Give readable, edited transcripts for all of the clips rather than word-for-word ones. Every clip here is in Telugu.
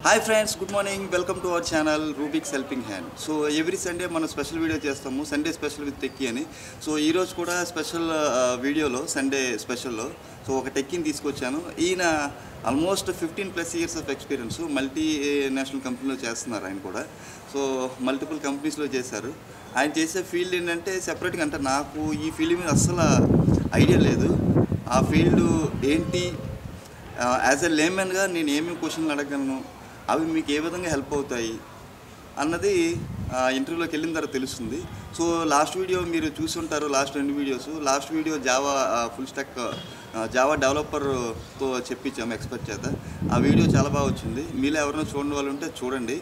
Hi friends, good morning. Welcome to our channel Rubik's helping hand. So every Sunday మనం స్పెషల్ వీడియో చేస్తాము, సండే స్పెషల్ విత్ టెక్కీ అని. సో ఈరోజు కూడా స్పెషల్ వీడియోలో సండే స్పెషల్లో సో ఒక టెక్కీని తీసుకొచ్చాను. ఈయన almost 15+ years of experience multi national కంపెనీలో చేస్తున్నారు. ఆయన కూడా సో మల్టిపుల్ కంపెనీస్లో చేశారు. ఆయన చేసే ఫీల్డ్ ఏంటంటే సెపరేట్గా, అంటే నాకు ఈ ఫీల్డ్ మీద అస్సలు ఐడియా లేదు. ఆ ఫీల్డ్ ఏంటి, యాజ్ ఎ లేమెన్గా నేను ఏమేమి క్వశ్చన్లు అడగలను, అవి మీకు ఏ విధంగా హెల్ప్ అవుతాయి అన్నది ఇంటర్వ్యూలోకి వెళ్ళిన తర్వాత తెలుస్తుంది. సో లాస్ట్ వీడియో మీరు చూసి ఉంటారు, last 2 videos. Last video Java full stack Java డెవలపర్తో చెప్పించాము ఎక్స్పర్ట్ చేత. ఆ వీడియో చాలా బాగా వచ్చింది. మీలో ఎవరైనా చూడని వాళ్ళు ఉంటే చూడండి.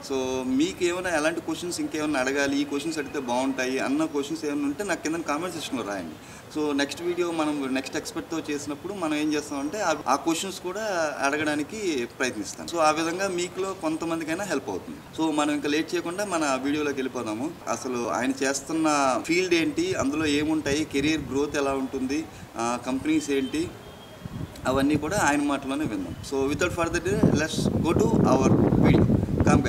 సో మీకు ఏమైనా ఎలాంటి క్వశ్చన్స్ ఇంకేమైనా అడగాలి, ఈ క్వశ్చన్స్ అడిగితే బాగుంటాయి అన్న క్వశ్చన్స్ ఏమైనా ఉంటే నాకు కింద కామెంట్ సెక్షన్లో రాయండి. సో నెక్స్ట్ వీడియో మనం నెక్స్ట్ ఎక్స్పర్ట్తో చేసినప్పుడు మనం ఏం చేస్తామంటే ఆ క్వశ్చన్స్ కూడా అడగడానికి ప్రయత్నిస్తాం. సో ఆ విధంగా మీకులో కొంతమందికైనా హెల్ప్ అవుతుంది. సో మనం ఇంకా లేట్ చేయకుండా మన వీడియోలోకి వెళ్ళిపోదాము. అసలు ఆయన చేస్తున్న ఫీల్డ్ ఏంటి, అందులో ఏముంటాయి, కెరీర్ గ్రోత్ ఎలా ఉంటుంది, కంపెనీస్ ఏంటి, అవన్నీ కూడా ఆయన మాటలోనే విందాం. So without further day let's go to our video. Come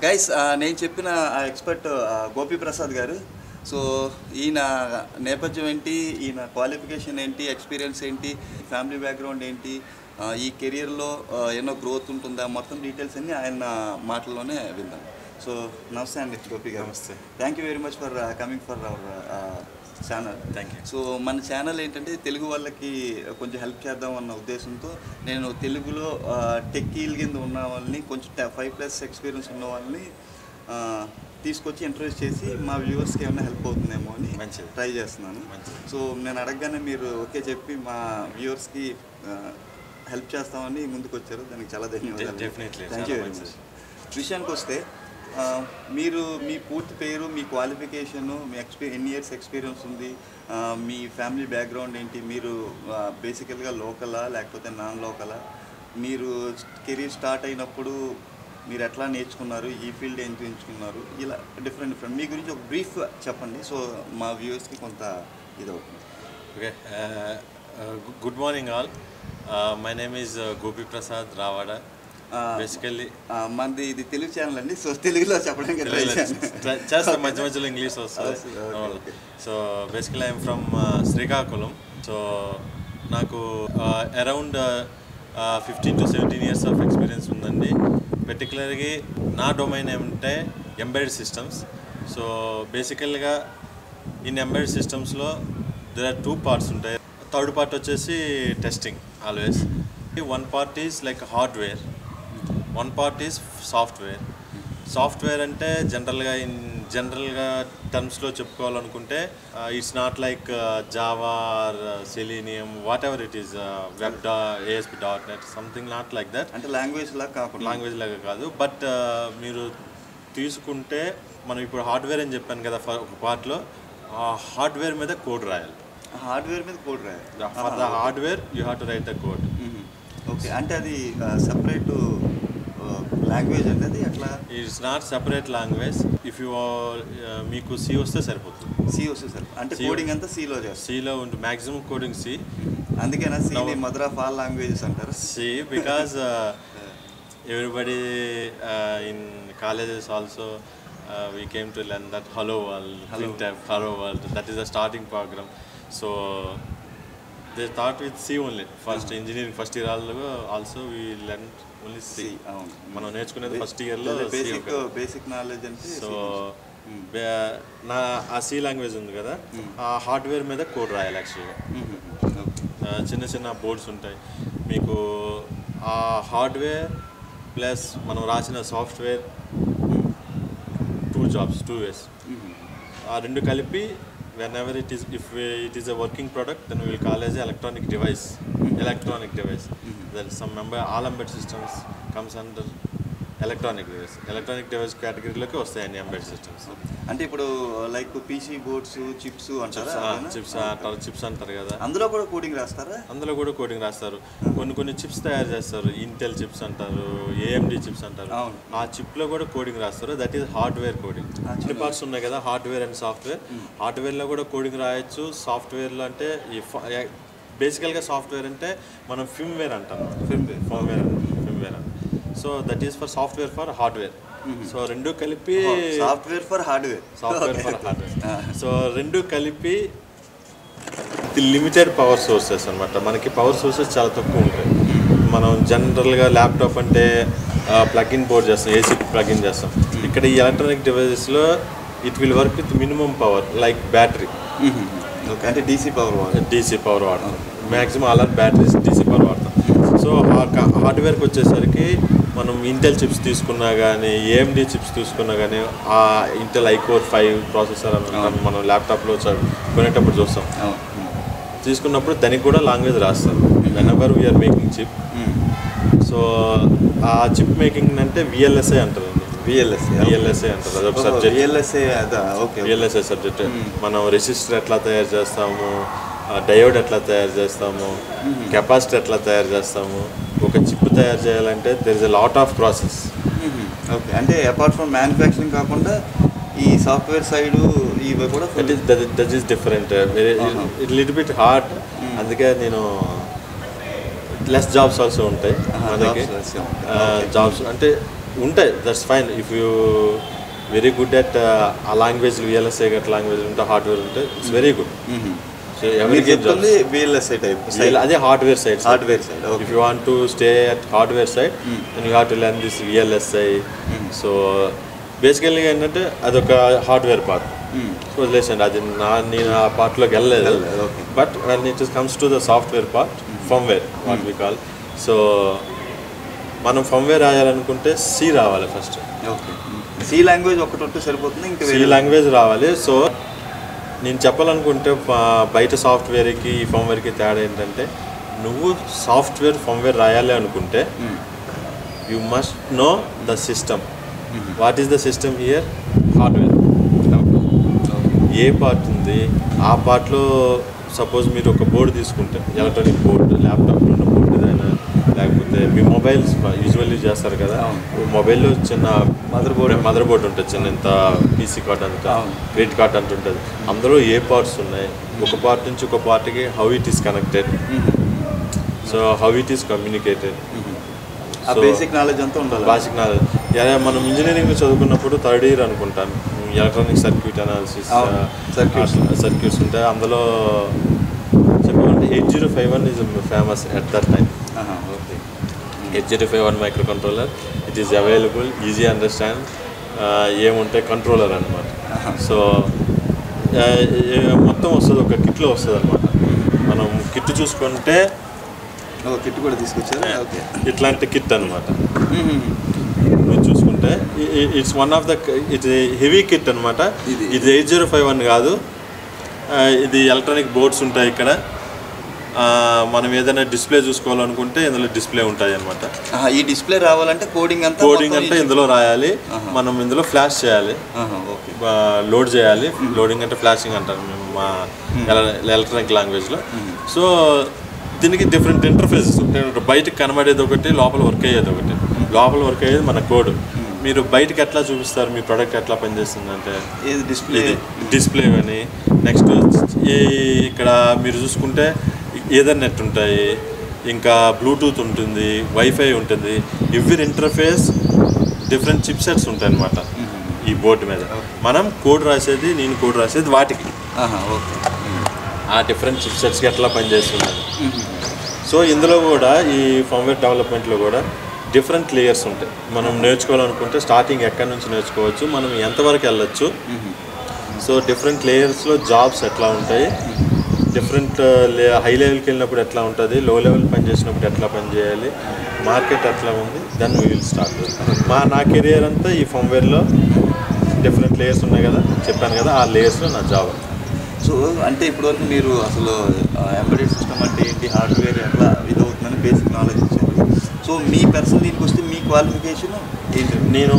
guys, నేను చెప్పిన ఎక్స్పర్ట్ గోపి ప్రసాద్ గారు. సో ఈయన నేపథ్యం ఏంటి, ఈయన క్వాలిఫికేషన్ ఏంటి, ఎక్స్పీరియన్స్ ఏంటి, ఫ్యామిలీ బ్యాక్గ్రౌండ్ ఏంటి, ఈ కెరియర్లో ఎన్నో గ్రోత్ ఉంటుందా, మొత్తం డీటెయిల్స్ అన్నీ ఆయన మాటల్లోనే విందాం. సో నమస్తే అండి గోపి గారు. నమస్తే. Thank you very much for coming for our channel. Thank you. So మన ఛానల్ ఏంటంటే తెలుగు వాళ్ళకి కొంచెం హెల్ప్ చేద్దాం అన్న ఉద్దేశంతో నేను తెలుగులో టెక్కీల కింద ఉన్న వాళ్ళని, కొంచెం 5+ ఎక్స్పీరియన్స్ ఉన్న వాళ్ళని తీసుకొచ్చి ఇంట్రడ్యూస్ చేసి మా వ్యూవర్స్కి ఏమైనా హెల్ప్ అవుతుందేమో అని ట్రై చేస్తున్నాను. సో నేను అడగగానే మీరు ఓకే చెప్పి మా వ్యూవర్స్కి హెల్ప్ చేస్తామని ముందుకు వచ్చారు. దానికి చాలా ధన్యవాదాలు. Thank you very much. విషయానికి వస్తే మీరు మీ పూర్తి పేరు, మీ క్వాలిఫికేషను, మీ ఎన్ని ఇయర్స్ ఎక్స్పీరియన్స్ ఉంది, మీ ఫ్యామిలీ బ్యాక్గ్రౌండ్ ఏంటి, మీరు బేసికల్గా లోకలా లేకపోతే నాన్ లోకలా, మీరు కెరీర్ స్టార్ట్ అయినప్పుడు మీరు ఎట్లా నేర్చుకున్నారు, ఈ ఫీల్డ్ ఏం ఎంచుకున్నారు, ఇలా డిఫరెంట్ మీ గురించి ఒక బ్రీఫ్ చెప్పండి. సో మా వ్యూవర్స్కి కొంత ఇది అవుతుంది. Okay, good morning all. My name is Gopi Prasad Ravada. Basically మనది ఇది తెలుగు ఛానల్ అండి. సో తెలుగులో చెప్పడానికి చేస్తాం, మధ్య మధ్యలో ఇంగ్లీష్ వస్తుంది. So basically I'm from Srikakulam. So నాకు around 15 to 17 years of experience ఉందండి. పర్టికులర్గా నా డొమైన్ ఏమంటే ఎంబెడెడ్ సిస్టమ్స్. సో బేసికల్గా ఇన్ ఎంబెడెడ్ సిస్టమ్స్లో దేర్ ఆర్ 2 parts ఉంటాయి. థర్డ్ పార్ట్ వచ్చేసి testing. Always 1 part is like hardware, 1 part is software. Software అంటే జనరల్గా టర్మ్స్లో చెప్పుకోవాలనుకుంటే it's not like Java or Selenium, whatever it is, ASP.NET, something not like that. అంటే లాంగ్వేజ్ లాగా కాదు. బట్ మీరు తీసుకుంటే మనం ఇప్పుడు హార్డ్వేర్ అని చెప్పాను కదా, ఒక పార్ట్లో ఆ హార్డ్వేర్ మీద కోడ్ రాయాలి. హార్డ్వేర్ మీద కోడ్ రాయాలి. For the hardware you have to right the code. Okay, అంటే అది సపరేట్ లాంగ్వేజ్ అండి, అది అట్లా? It's not separate language. If you మీకు సి వస్తే సరిపోతుంది. సి వస్తే సరే, అంటే కోడింగ్ అంతా సిలో చేస్తారు? సిలో ఉంటుంది మ్యాక్సిమం కోడింగ్ సి. అందుకేనా C mother of all languages అంటారు? C because everybody in colleges also we came to learn that hello world, that is the starting program. So they start with C only. First engineering first year also we learned only C. మనం నేర్చుకునేది ఫస్ట్ ఇయర్లో బేసిక్ నాలెడ్జ్ అంటే. సో నా ఆ సి లాంగ్వేజ్ ఉంది కదా, ఆ హార్డ్వేర్ మీద కోడ్ రాయాలి. యాక్చువల్గా చిన్న చిన్న బోర్డ్స్ ఉంటాయి మీకు. ఆ హార్డ్వేర్ ప్లస్ మనం రాసిన సాఫ్ట్వేర్, 2 jobs, 2 ways. ఆ రెండు కలిపి whenever it is a working product, then we will call as a electronic device. There is some member, all embedded systems comes under electronic device కేటగిరీలోకి వస్తాయి అన్ని ఎంబెడెడ్ సిస్టమ్స్. అంటే ఇప్పుడు లైక్ పీసీ బోర్డ్స్, చిప్స్ అంటారు, చిప్స్ అంటారు కదా, అందులో కూడా కోడింగ్ రాస్తారా? అందులో కూడా కోడింగ్ రాస్తారు. కొన్ని చిప్స్ తయారు చేస్తారు, ఇంటెల్ చిప్స్ అంటారు, AMD చిప్స్ అంటారు. ఆ చిప్లో కూడా కోడింగ్ రాస్తారు. That is hardware coding. 2 parts ఉన్నాయి కదా, హార్డ్వేర్ అండ్ సాఫ్ట్వేర్. హార్డ్వేర్లో కూడా కోడింగ్ రాయొచ్చు. సాఫ్ట్వేర్లో అంటే బేసికల్గా సాఫ్ట్వేర్ అంటే మనం ఫిమ్వేర్ అంటాం. Firmware so that is for software for hardware. So రెండు కలిపి సాఫ్ట్వేర్ ఫర్ హార్డ్వేర్. సో రెండు కలిపి లిమిటెడ్ పవర్ సోర్సెస్ అనమాట. మనకి పవర్ సోర్సెస్ చాలా తక్కువ ఉంటాయి. మనం జనరల్గా ల్యాప్టాప్ అంటే ప్లగ్ఇన్ బోర్డ్ చేస్తాం, ఏసీ ప్లగ్ఇన్ చేస్తాం. ఇక్కడ ఈ ఎలక్ట్రానిక్ డివైజెస్లో it will work with minimum power like battery. Okay, అంటే డీసీ పవర్ వాడతాం. మ్యాక్సిమం అలా బ్యాటరీస్ డీసీ పవర్ వాడతాం. సో హార్డ్వేర్కి వచ్చేసరికి మనం ఇంటెల్ చిప్స్ తీసుకున్నా కానీ, ఏఎండి చిప్స్ తీసుకున్నా కానీ, ఆ ఇంటెల్ ఐకోర్ 5 ప్రాసెసర్ అని మనం ల్యాప్టాప్లో కొనేటప్పుడు చూస్తాం. తీసుకున్నప్పుడు దానికి కూడా లాంగ్వేజ్ రాస్తారు. Whenever we are making chip. So ఆ చిప్ మేకింగ్ అంటే విఎల్ఎస్ఐ అంటారు. విఎల్ఎస్ఐ అంటారు, అదొక సబ్జెక్ట్. VLSI subject. మనం రెసిస్టర్ ఎట్లా తయారు చేస్తాము, డయోడ్ ఎట్లా తయారు చేస్తాము, కెపాసిటర్ ఎట్లా తయారు చేస్తాము. ఒక చిప్ తయారు చేయాలంటే there is a lot of process. Okay, అంటే అపార్ట్ ఫ్రమ్ మ్యానుఫ్యాక్చరింగ్ కాకుండా ఈ సాఫ్ట్వేర్ సైడ్ ఇవి కూడా that is different, little bit hard. అందుకే నేను లెస్ జాబ్స్ ఆల్సో ఉంటాయి మనకి. జాబ్స్ అంటే ఉంటాయి, that's fine. If you very good at ఆ లాంగ్వేజ్, విఎల్ఎస్ఐ గట్ లాంగ్వేజ్ ఉంటే, హార్డ్వేర్ ఉంటే it's very good. So VLSI type అదే hardware side. If you want to stay at hardware side, then you have to learn this VLSI. So basically ఏంటంటే అదొక హార్డ్వేర్ పార్ట్. సో వదిలేసండి, అది నేను ఆ పార్ట్లోకి వెళ్ళలేదు. But when it comes to the software part, firmware what we call. So మనం ఫర్మ్వేర్ రాయాలనుకుంటే సి రావాలి ఫస్ట్. సి లాంగ్వేజ్ ఒకటి ఉంటే సరిపోతుంది, ఇంకా సి లాంగ్వేజ్ రావాలి. సో నేను చెప్పాలనుకుంటే బయట సాఫ్ట్వేర్కి ఈ ఫర్మ్వేర్కి తేడా ఏంటంటే, నువ్వు సాఫ్ట్వేర్ ఫర్మ్వేర్ రాయాలి అనుకుంటే you must know the system. What is the system here? Hardware. A part ఉంది ఆ పార్ట్లో, సపోజ్ మీరు ఒక బోర్డు తీసుకుంటే, ఎలక్ట్రానిక్ బోర్డు, ల్యాప్టాప్లో ఉన్న బోర్డు ఏదైనా, లేకపోతే మీ మొబైల్స్ యూజువల్లీ చేస్తారు కదా, మొబైల్లో చిన్న మదర్ బోర్డు ఉంటుంది, చిన్న ఇంత పీసీ కార్డ్ అంత, క్రెడిట్ కార్డ్ అంత ఉంటుంది. అందులో ఏ పార్ట్స్ ఉన్నాయి, ఒక పార్ట్ నుంచి ఒక పార్ట్కి how it is connected, so how it is communicated. Basic knowledge అంతా ఉండాలి. Basic knowledge. మనం ఇంజనీరింగ్లో చదువుకున్నప్పుడు 3rd year అనుకుంటాను, ఎలక్ట్రానిక్ సర్క్యూట్ అనాలిసిస్ సర్క్యూట్స్ ఉంటాయి. అందులో చెప్పాలంటే 8051 is famous at that time. 8051 micro controller, it is available, easy understand. ఏముంటాయి, కంట్రోలర్ అనమాట. సో మొత్తం వస్తుంది, ఒక కిట్లో వస్తుంది అనమాట. మనం కిట్ చూసుకుంటే కిట్ కూడా తీసుకొచ్చారు. ఇట్లాంటి కిట్ అనమాట. మీరు చూసుకుంటే it's one of the, it's heavy kit అనమాట. ఇది 8051 కాదు, ఇది ఎలక్ట్రానిక్ బోర్డ్స్ ఉంటాయి ఇక్కడ. మనం ఏదైనా డిస్ప్లే చూసుకోవాలనుకుంటే ఇందులో డిస్ప్లే ఉంటాయి అనమాట. ఈ డిస్ప్లే రావాలంటే కోడింగ్ అంటే ఇందులో రాయాలి, మనం ఇందులో ఫ్లాష్ చేయాలి, లోడ్ చేయాలి. లోడింగ్ అంటే ఫ్లాషింగ్ అంటారు మేము మా ఎలక్ట్రానిక్ లాంగ్వేజ్లో. సో దీనికి డిఫరెంట్ ఇంటర్ఫేసెస్ ఉంటాయి. బయటకు కనబడేది ఒకటి, లోపల వర్క్ అయ్యేది ఒకటి. లోపల వర్క్ అయ్యేది మన కోడ్. మీరు బయటకు ఎట్లా చూపిస్తారు మీ ప్రోడక్ట్ ఎట్లా పనిచేస్తుందంటే డిస్ప్లే కానీ, నెక్స్ట్ ఇక్కడ మీరు చూసుకుంటే ఈథర్నెట్ ఉంటాయి, ఇంకా బ్లూటూత్ ఉంటుంది, వైఫై ఉంటుంది. Every interface different chip sets ఉంటాయి అన్నమాట ఈ బోర్డు మీద. మనం కోడ్ రాసేది, నేను కోడ్ రాసేది వాటికి. ఆ డిఫరెంట్ చిప్ సెట్స్కి ఎట్లా పనిచేస్తుంది. సో ఇందులో కూడా ఈ ఫర్మ్వేర్ డెవలప్మెంట్లో కూడా డిఫరెంట్ లేయర్స్ ఉంటాయి. మనం నేర్చుకోవాలనుకుంటే స్టార్టింగ్ ఎక్కడి నుంచి నేర్చుకోవచ్చు, మనం ఎంతవరకు వెళ్ళొచ్చు. సో డిఫరెంట్ లేయర్స్లో జాబ్స్ ఎట్లా ఉంటాయి, డిఫరెంట్ హై లెవెల్కి వెళ్ళినప్పుడు ఎట్లా ఉంటుంది, లో లెవెల్ పని చేసినప్పుడు ఎట్లా పని చేయాలి, మార్కెట్ ఎట్లా ఉంది, దెన్ వీ విల్ స్టార్ట్. నా కెరియర్ అంతా ఈ ఫర్మ్వేర్లో డిఫరెంట్ లేయర్స్ ఉన్నాయి కదా, చెప్పాను కదా, ఆ లేయర్స్లో నా జాబ్. సో అంటే ఇప్పటివరకు మీరు అసలు ఎంబెడెడ్ సిస్టమ్ అంటే ఏంటి, హార్డ్వేర్ ఎట్లా ఇదవుతుందని బేసిక్ నాలెడ్జ్ ఇచ్చారు. సో మీ పర్సనల్ దీనికి వస్తే మీ క్వాలిఫికేషన్ ఏంటి? నేను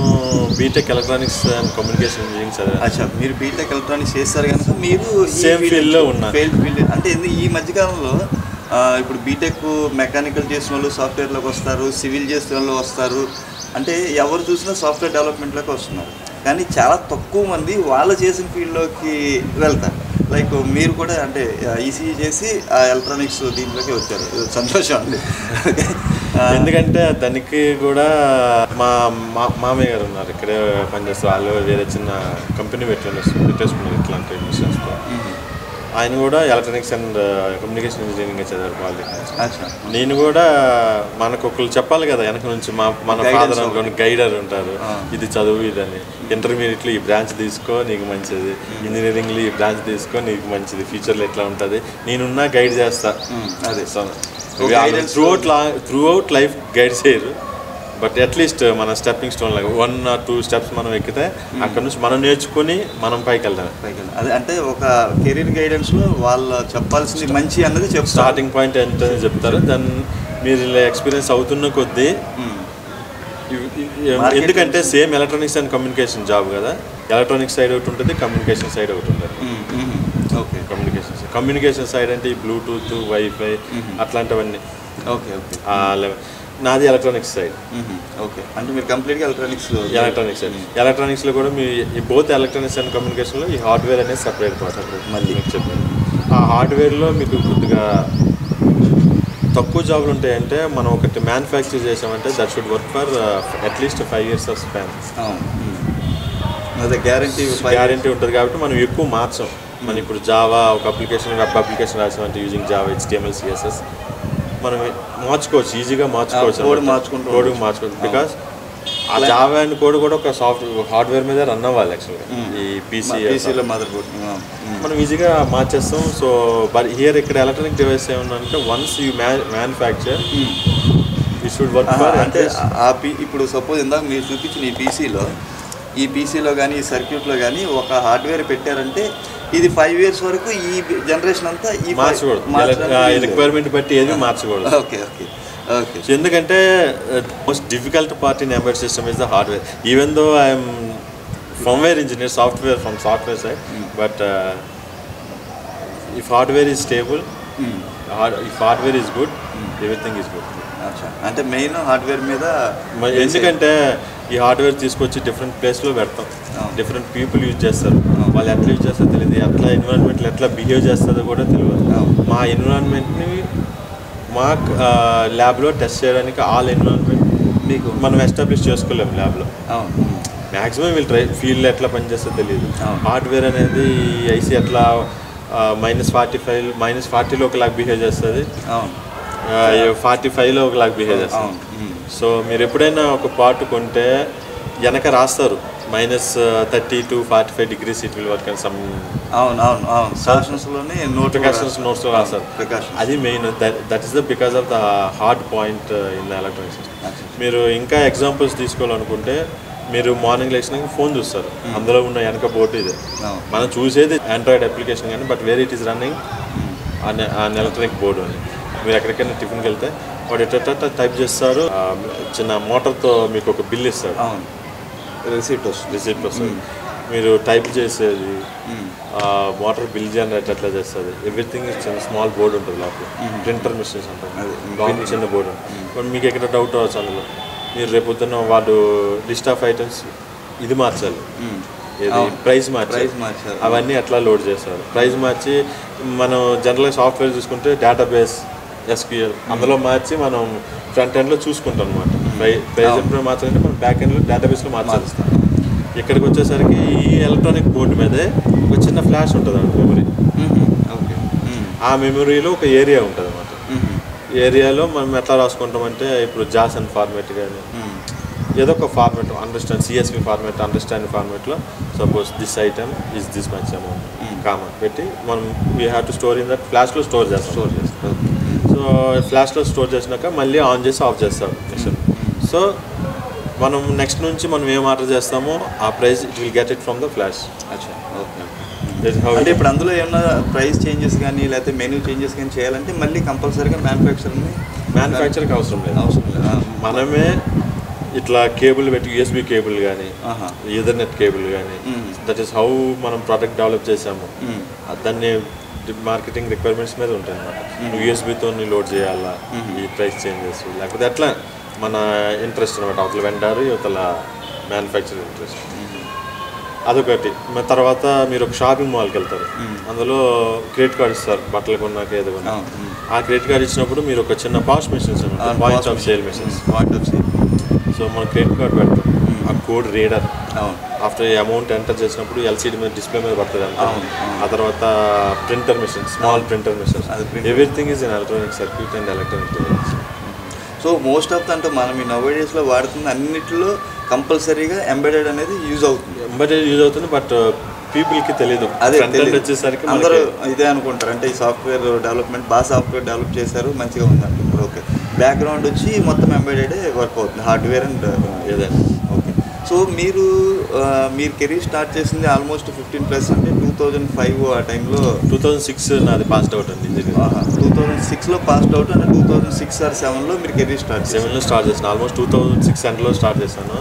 BTech electronics and communication engineering చదివాను. అచ్చా, మీరు బీటెక్ ఎలక్ట్రానిక్స్ చేస్తారు కనుక మీరు సేమ్ ఫీల్డ్లో ఉన్నారు. ఫీల్డ్ అంటే ఈ మధ్యకాలంలో ఇప్పుడు బీటెక్ మెకానికల్ చేసిన వాళ్ళు సాఫ్ట్వేర్లోకి వస్తారు, సివిల్ చేసిన వాళ్ళు వస్తారు. అంటే ఎవరు చూసినా సాఫ్ట్వేర్ డెవలప్మెంట్లోకి వస్తున్నారు. కానీ చాలా తక్కువ మంది వాళ్ళు చేసిన ఫీల్డ్లోకి వెళ్తారు. లైక్ మీరు కూడా అంటే ఈసీఈ చేసి ఆ ఎలక్ట్రానిక్స్ దీంట్లోకి వచ్చారు, సంతోషం అండి. ఎందుకంటే దానికి కూడా మా మామయ్య గారు ఉన్నారు, ఇక్కడే పనిచేస్తారు. వాళ్ళు వేరే చిన్న కంపెనీ పెట్టేసుకున్నారు ఇట్లాంటి మిషన్స్తో. ఆయన కూడా ఎలక్ట్రానిక్స్ అండ్ కమ్యూనికేషన్ ఇంజనీరింగ్ చదివారు పాలిటెక్నిక్. నేను కూడా మనకు ఒకళ్ళు చెప్పాలి కదా వెనక నుంచి, మన ఫాదర్ అనుకోని గైడర్ ఉంటారు, ఇది చదువు ఇదని, ఇంటర్మీడియట్లో ఈ బ్రాంచ్ తీసుకో నీకు మంచిది, ఇంజనీరింగ్లో ఈ బ్రాంచ్ తీసుకో నీకు మంచిది, ఫ్యూచర్లో ఎట్లా ఉంటుంది, నేనున్నా గైడ్ చేస్తా. అదే త్రూ అవుట్ లైఫ్ గైడ్ చేయరు, బట్ అట్లీస్ట్ మన స్టెప్పింగ్ స్టోన్ లాగా 1 or 2 steps మనం ఎక్కితే అక్కడ నుంచి మనం నేర్చుకుని మనం పైకి వెళ్తాం. అదే అంటే ఒక కెరీర్ గైడెన్స్లో వాళ్ళు చెప్పాల్సింది మంచి అన్నది స్టార్టింగ్ పాయింట్ ఏంటని చెప్తారు. దాన్ని మీరు ఇలా ఎక్స్పీరియన్స్ అవుతున్న కొద్దీ, ఎందుకంటే same electronics and communication job కదా, ఎలక్ట్రానిక్స్ సైడ్ ఒకటి ఉంటుంది, కమ్యూనికేషన్ సైడ్ ఒకటి ఉంటుంది. ఓకే, కమ్యూనికేషన్ సైడ్ అంటే ఈ బ్లూటూత్, వైఫై అట్లాంటివన్నీ. ఓకే ఓకే, నాది ఎలక్ట్రానిక్స్ సైడ్. ఓకే, అంటే మీరు కంప్లీట్గా ఎలక్ట్రానిక్స్ సైడ్. ఎలక్ట్రానిక్స్లో కూడా మీ బోత్ ఎలక్ట్రానిక్స్ అండ్ కమ్యూనికేషన్లో ఈ హార్డ్వేర్ అనేది సపరేట్ మళ్ళీ మీకు చెప్పాను. ఆ హార్డ్వేర్లో మీకు కొద్దిగా తక్కువ జాబులు ఉంటాయంటే, మనం ఒకటి మ్యానుఫ్యాక్చర్ చేసామంటే that should work for at least 5 years of span. అదే గ్యారంటీ ఉంటుంది కాబట్టి మనం ఎక్కువ మార్చాం. మనం ఇప్పుడు జావా ఒక అప్లికేషన్, వెబ్ అప్లికేషన్ రాసామంటే యూజింగ్ జావా, HTML, CSS మనం మార్చుకోవచ్చు, ఈజీగా మార్చుకోవచ్చు, కోడ్ మార్చుకోవచ్చు. బికాస్ ఆ జావా అండ్ కోడ్ కూడా ఒక హార్డ్వేర్ మీద రన్ అవ్వాలి యాక్చువల్గా. ఈ పీసీలో మనం ఈజీగా మార్చేస్తాం. సో బట్ హియర్ ఇక్కడ ఎలక్ట్రానిక్ డివైస్ ఏమన్నా once you manufacture you should work for. అంటే ఇప్పుడు సపోజ్ ఇందాక మీరు చూపించిన ఈ పీసీలో కానీ ఈ సర్క్యూట్లో కానీ ఒక హార్డ్వేర్ పెట్టారంటే ఇది 5 years వరకు ఈ జనరేషన్ అంతా ఈ మార్చకూడదు, రిక్వైర్మెంట్ బట్టి ఏది మార్చకూడదు. Okay okay okay. ఎందుకంటే most difficult part in embedded system is the hardware. Even though I'm firmware engineer, software side, but if hardware is stable, if hardware is good, everything is good. అంటే మెయిన్ హార్డ్వేర్ మీద, ఎందుకంటే ఈ హార్డ్వేర్ తీసుకొచ్చి డిఫరెంట్ ప్లేస్లో పెడతాం, డిఫరెంట్ పీపుల్ యూజ్ చేస్తారు, వాళ్ళు ఎట్లా యూజ్ చేస్తారో తెలియదు, ఎట్లా ఎన్విరాన్మెంట్లో ఎట్లా బిహేవ్ చేస్తుందో కూడా తెలియదు. మా ఎన్విరాన్మెంట్ని మా ల్యాబ్లో టెస్ట్ చేయడానికి ఆల్ ఎన్విరాన్మెంట్ మీకు మనం ఎస్టాబ్లిష్ చేసుకోలేము ల్యాబ్లో. మ్యాక్సిమం వీళ్ళు ఫీల్డ్ ఎట్లా పనిచేస్తుందో తెలియదు. హార్డ్వేర్ అనేది ఐసీ ఎట్లా -40లో ఒకలాగా బిహేవ్ చేస్తుంది, 45లో ఒకలాగా బిహేవ్ చేస్తుంది. సో మీరు ఎప్పుడైనా ఒక పార్ట్ కొంటే వెనక రాస్తారు -30 to 45 degrees it will work and some. నోట్స్లో రాస్తారు. అది main, that is the because of the hard point in the electronic system. మీరు ఇంకా ఎగ్జాంపుల్స్ తీసుకోవాలనుకుంటే, మీరు మార్నింగ్ లేచినాక ఫోన్ చూస్తారు, అందులో ఉన్న వెనక బోర్డు ఇదే. మనం చూసేది ఆండ్రాయిడ్ అప్లికేషన్ కానీ, but where it is running an electronic board అని. మీరు ఎక్కడికైనా టిఫిన్కి వెళ్తే వాడు ఎట్ట టైప్ చేస్తారు, చిన్న మోటార్తో మీకు ఒక బిల్ ఇస్తారు, రిసిప్ట్ వస్తుంది. మీరు టైప్ చేసేది మోటార్ బిల్ జనరేట్ ఎట్లా చేస్తుంది, ఎవ్రీథింగ్ చిన్న స్మాల్ బోర్డు ఉంటుంది లోపల, ప్రింటర్ మిషన్స్ ఉంటుంది, చిన్న బోర్డు ఉంటుంది. మీకు ఎక్కడ డౌట్ అవ్వచ్చు అందులో, మీరు రేపొద్దున వాళ్ళు లిస్ట్ ఆఫ్ ఐటమ్స్ ఇది మార్చాలి, ఏది ప్రైస్ మార్చాలి, అవన్నీ అట్లా లోడ్ చేస్తారు. ప్రైస్ మార్చి మనం జనరల్గా సాఫ్ట్వేర్ చూసుకుంటే డేటాబేస్, SQL అందులో మార్చి మనం ఫ్రంట్ ఎండ్లో చూసుకుంటాం అనమాట. ప్రైస్ ఎప్పుడు మార్చాలంటే మనం బ్యాక్ ఎండ్లో డేటాబేస్లో మార్చాలిస్తాం. ఇక్కడికి వచ్చేసరికి ఈ ఎలక్ట్రానిక్ బోర్డు మీదే ఒక చిన్న ఫ్లాష్ ఉంటుంది అన్నమాట, మెమరీ. ఓకే, ఆ మెమరీలో ఒక ఏరియా ఉంటుంది అనమాట. ఏరియాలో మనం ఎట్లా రాసుకుంటామంటే, ఇప్పుడు జాసన్ ఫార్మేట్ కానీ ఏదో ఒక ఫార్మేట్, CSV ఫార్మేట్, అండర్స్టాండ్ ఫార్మేట్లో suppose this item is this much amount common పెట్టి మనం we have to store in that ఫ్లాష్లో స్టోర్ చేస్తాం. సో ఫ్లాష్లో స్టోర్ చేసినాక మళ్ళీ ఆన్ చేసి ఆఫ్ చేస్తాం మిషన్. సో మనం నెక్స్ట్ నుంచి మనం ఏం ఆర్డర్ చేస్తామో ఆ price it will get it from the flash. అంటే ఇప్పుడు అందులో ఏమన్నా ప్రైస్ చేంజెస్ కానీ లేకపోతే మెనూ చేంజెస్ కానీ చేయాలంటే మళ్ళీ కంపల్సరీగా మ్యానుఫ్యాక్చర్కి అవసరం లేదు. మనమే ఇట్లా కేబుల్ పెట్టి USB కేబుల్ కానీ, ఈథర్నెట్ కేబుల్ కానీ, దట్ ఈస్ హౌ మనం ప్రోడక్ట్ డెవలప్ చేసాము. దాన్ని మార్కెటింగ్ రిక్వైర్మెంట్స్ మీద ఉంటాయి అన్నమాట. నువ్వు USB-తో లోడ్ చేయాలా, ఈ ప్రైస్ చేంజెస్, లేకపోతే అట్లా మన ఇంట్రెస్ట్ అనమాట, అవతల వెండారు, అవతల మ్యానుఫ్యాక్చర్ ఇంట్రెస్ట్. అదొకటి. తర్వాత మీరు ఒక షాపింగ్ మాల్కి వెళ్తారు, అందులో క్రెడిట్ కార్డ్ ఇస్తారు బట్టలు కొన్నాక ఏదో కొన్నా. ఆ క్రెడిట్ కార్డ్ ఇచ్చినప్పుడు మీరు ఒక చిన్న పాస్ మెషిన్స్ ఉంటాయి, point of sale machines. So మనం క్రెడిట్ కార్డ్ పెడతాం, ఆ code reader after amount enter చేసినప్పుడు ఎల్సీడీ మీద డిస్ప్లే మీద పడుతుంది అంత. ఆ తర్వాత printer machines, small printer machines, everything is in electronic circuit and electronic device. So most of అంటే మనం ఈ నవ్ డేస్లో వాడుతున్న అన్నిటిలో కంపల్సరీగా ఎంబెడెడ్ అనేది యూజ్ అవుతుంది. ఎంబెడెడ్ యూజ్ అవుతుంది, బట్ పీపుల్కి తెలియదు. అదే వచ్చేసరికి అందరూ ఇదే అనుకుంటారు, అంటే ఈ సాఫ్ట్వేర్ డెవలప్మెంట్ బాగా సాఫ్ట్వేర్ డెవలప్ చేశారు మంచిగా ఉంది అనుకుంటారు. ఓకే, బ్యాక్గ్రౌండ్ వచ్చి మొత్తం ఎంబెడెడే వర్క్ అవుతుంది, హార్డ్వేర్ అండ్ ఏదైనా. ఓకే, సో మీరు కెరీర్ స్టార్ట్ చేసింది ఆల్మోస్ట్ 15+ అంటే 2005 ఆ టైంలో. 2006 నాది పాస్డ్ అవుట్ అండి. 2006లో పాస్డ్ అవుట్ అంటే 2006 or 7లో మీరు కెరీర్ స్టార్ట్ 7లో స్టార్ట్ చేశాను. ఆల్మోస్ట్ 2006 ఎండ్లో స్టార్ట్ చేశాను.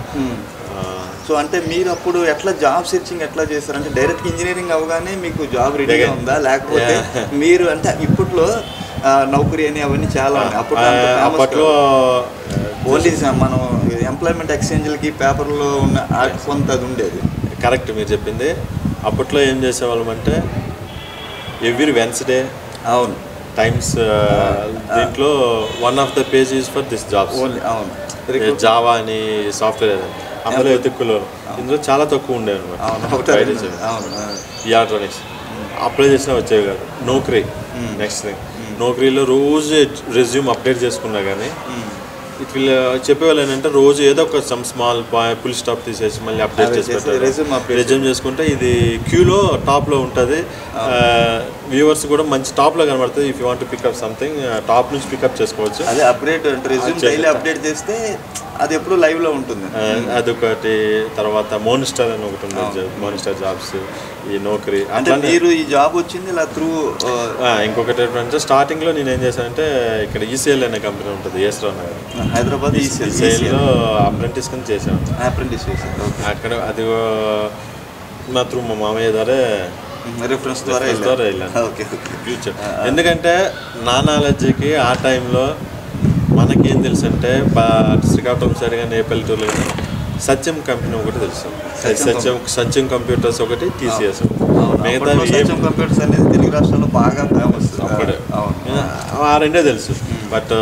సో అంటే మీరు అప్పుడు ఎట్లా జాబ్ సెర్చింగ్ ఎట్లా చేస్తారు? అంటే డైరెక్ట్ ఇంజనీరింగ్ అవగానే మీకు జాబ్ రెడీగా ఉందా, లేకపోతే మీరు అంటే ఇప్పట్లో నౌకరీ అని అవన్నీ చాలా అప్పట్లో ఓన్లీ మనం ఎంప్లాయ్మెంట్ ఎక్స్చేంజ్లకి పేపర్లో ఉన్న కొంత అది ఉండేది. కరెక్ట్ మీరు చెప్పింది. అప్పట్లో ఏం చేసేవాళ్ళం అంటే ఎవ్రీ వెన్స్డే అవును టైమ్స్ దీంట్లో one of the pages for this jobs. అవును, జావా అని సాఫ్ట్వేర్ అందులో ఎతుక్కులో ఇందులో చాలా తక్కువ ఉండేవి అనమాట. ఎలక్ట్రానిక్స్ అప్లై చేసినా వచ్చేవి కాదు. నౌకరీ నెక్స్ట్ థింగ్, నౌకరీలో రోజు రెజ్యూమ్ అప్డేట్ చేసుకున్నా కానీ ఇట్లా చెప్పేవాళ్ళు ఏంటంటే రోజు ఏదో ఒక సమ్ స్మాల్ ఫుల్ స్టాప్ తీసేసి మళ్ళీ అప్డేట్ చేసి పెట్టారు. రెజ్యూమ్ చేసుకుంటే ఇది క్యూలో టాప్లో ఉంటుంది, వ్యూవర్స్ కూడా మంచి టాప్లో కనబడుతుంది. If you want pickup something top నుంచి పికప్ చేసుకోవచ్చు. అదే అప్డేట్ అంటే రెజ్యూమ్ డైలీ అప్డేట్ చేస్తే అది ఎప్పుడు లైవ్లో ఉంటుంది. అదొకటి. తర్వాత మోనిస్టర్ అని ఒకటి ఉంది, మోనిస్టర్ జాబ్స్, ఈ నౌకరీ. అంటే మీరు ఈ జాబ్ వచ్చింది ఇలా త్రూ. ఇంకొకటి ఏంటంటే స్టార్టింగ్లో నేను ఏం చేశానంటే ఇక్కడ ఈసీఎల్ అనే కంపెనీ ఉంటుంది యేసరావు నగర్, హైదరాబాద్. ఈసీఎల్లో అప్రెంటిస్ కింద చేశాను. అప్రెంటిస్ చేశాను అక్కడ. అది నా త్రూ మా మామయ్య ద్వారా రిఫరెన్స్ ద్వారా వెళ్ళాను. ఫ్యూచర్ ఎందుకంటే నా నాలెడ్జ్కి ఆ టైంలో మనకేం తెలుసు అంటే శ్రీకాకుళం సరిగా నేపల్టూరులో సత్యం కంపెనీ ఒకటి తెలుసు, సత్యం కంప్యూటర్స్ ఒకటి, టీసీఎస్. మిగతా కంప్యూటర్స్ అనేది తెలుగు రాష్ట్రాల్లో బాగా ఫేమస్. అప్పుడే ఆ రెండే తెలుసు. బట్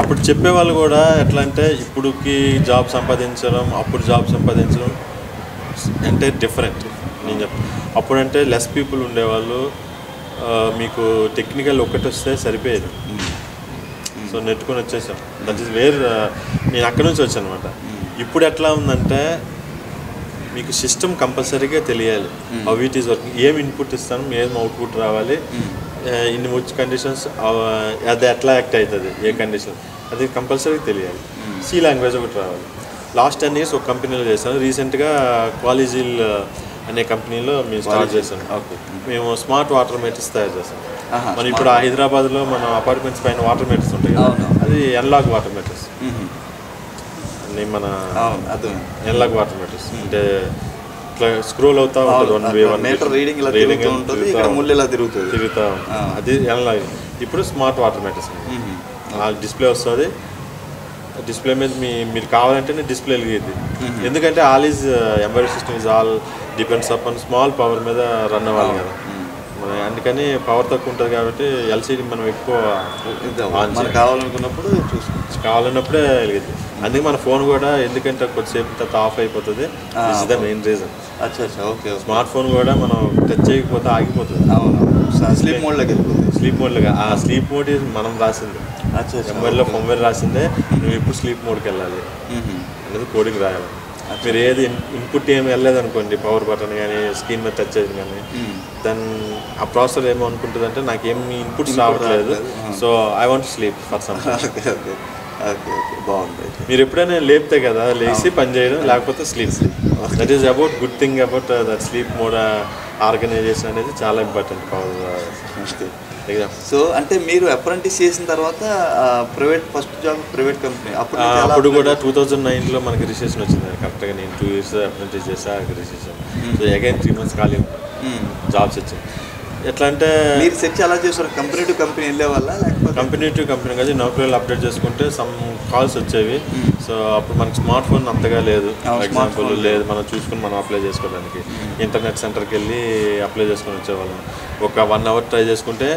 అప్పుడు చెప్పేవాళ్ళు కూడా ఎట్లా అంటే ఇప్పుడుకి జాబ్ సంపాదించడం అప్పుడు జాబ్ సంపాదించడం అంటే డిఫరెంట్. నేను అప్పుడంటే లెస్ పీపుల్ ఉండేవాళ్ళు, మీకు టెక్నికల్ ఒకటి వస్తే సరిపోయేది. సో నెట్టుకొని వచ్చేసాం. దట్ ఈస్ వేర్ నేను అక్కడి నుంచి వచ్చాను అనమాట. ఇప్పుడు ఎట్లా ఉందంటే మీకు సిస్టమ్ కంపల్సరీగా తెలియాలి, హౌ ఇట్ ఈస్ వర్కింగ్, ఏం ఇన్పుట్ ఇస్తాను, ఏం అవుట్పుట్ రావాలి, ఇన్ని ముచ్ కండిషన్స్, అది ఎట్లా యాక్ట్ అవుతుంది, ఏ కండిషన్, అది కంపల్సరీగా తెలియాలి. సి లాంగ్వేజ్ ఒకటి రావాలి. లాస్ట్ 10 years ఒక కంపెనీలో చేశాను. రీసెంట్గా క్వాలిజిల్ అనే కంపెనీలో మేము స్టార్ట్ చేశాను. మేము స్మార్ట్ వాటర్ మీటర్స్ తయారు చేస్తాం. మనం ఇప్పుడు హైదరాబాద్లో మన అపార్ట్మెంట్స్ పైన వాటర్ మీటర్స్ ఉంటాయి కదా, అది ఎన్లాగ్ వాటర్ మీటర్స్. మన ఎన్లాగ్ వాటర్ మీటర్స్ అంటే ఇట్లా స్క్రోల్ అవుతా ఉంటుంది, తిరుగుతా. అది ఎన్లాగ్. ఇప్పుడు స్మార్ట్ వాటర్ మీటర్స్ డిస్ప్లే వస్తుంది. డిస్ప్లే మీద మీరు కావాలంటేనే డిస్ప్లే వెలిగేది. ఎందుకంటే all is embedded system is all depends upon small power మీద రన్ అవ్వాలి కదా. అందుకని పవర్ తక్కువ ఉంటుంది కాబట్టి ఎల్సీడీ మనం ఎక్కువ కావాలనుకున్నప్పుడు కావాలన్నప్పుడే వెలిగింది. అందుకే మన ఫోన్ కూడా ఎందుకంటే కొద్దిసేపు తర్వాత ఆఫ్ అయిపోతుంది. This is the main reason. Okay, smart phone కూడా మనం టచ్ చేయకపోతే ఆగిపోతుంది. స్లీప్ మోడ్లోకి వెళ్ళిపోతుంది. స్లీప్ మోడ్లోగా ఆ స్లీప్ మోడ్ మనం రాసింది ఎంబైర్లో ఫోన్వేర్ రాసిందే. నువ్వు ఇప్పుడు స్లీప్ మోడ్కి వెళ్ళాలి అనేది కోడింగ్ రాయాలి. మీరు ఏది ఇన్పుట్ ఏమి వెళ్ళలేదు అనుకోండి, పవర్ బటన్ కానీ స్క్రీన్ మీద టచ్ అయ్యింది కానీ, దాని ఆ ప్రాసెసర్ ఏమో అనుకుంటుంది అంటే నాకేమి ఇన్పుట్స్ రావట్లేదు, so I want sleep for some. బాగుంది. మీరు ఎప్పుడైనా లేపితే కదా లేచి పని చేయడం, లేకపోతే sleep. That is about good thing about that sleep mode organization అనేది చాలా ఇంపార్టెంట్. సో అంటే మీరు అప్రెంటిస్ చేసిన తర్వాత ఫస్ట్ జాబ్ ప్రైవేట్ కంపెనీ అప్పుడు కూడా 2009లో మనకి రిజిస్ట్రేషన్ వచ్చింది. కరెక్ట్గా నేను 2 years అప్రెంటిస్ చేసా, రిజిస్ట్రేషన్. సో అగైన్ 3 months ఖాళీ జాబ్స్ వచ్చింది. ఎట్లా అంటే మీరు సెర్చ్ ఎలా చేస్తారు? కంపెనీ టు కంపెనీ వెళ్ళే వల్ల లేకపోతే కంపెనీ టు కంపెనీ కాదు, నౌకరీలు అప్డేట్ చేసుకుంటే సమ్ కాల్స్ వచ్చేవి. సో అప్పుడు మనకి స్మార్ట్ ఫోన్ అంతగా లేదు, ఎగ్జాంపుల్ లేదు, మనం చూసుకుని మనం అప్లై చేసుకోవడానికి ఇంటర్నెట్ సెంటర్కి వెళ్ళి అప్లై చేసుకొని వచ్చేవాళ్ళం. ఒక 1 hour ట్రై చేసుకుంటే,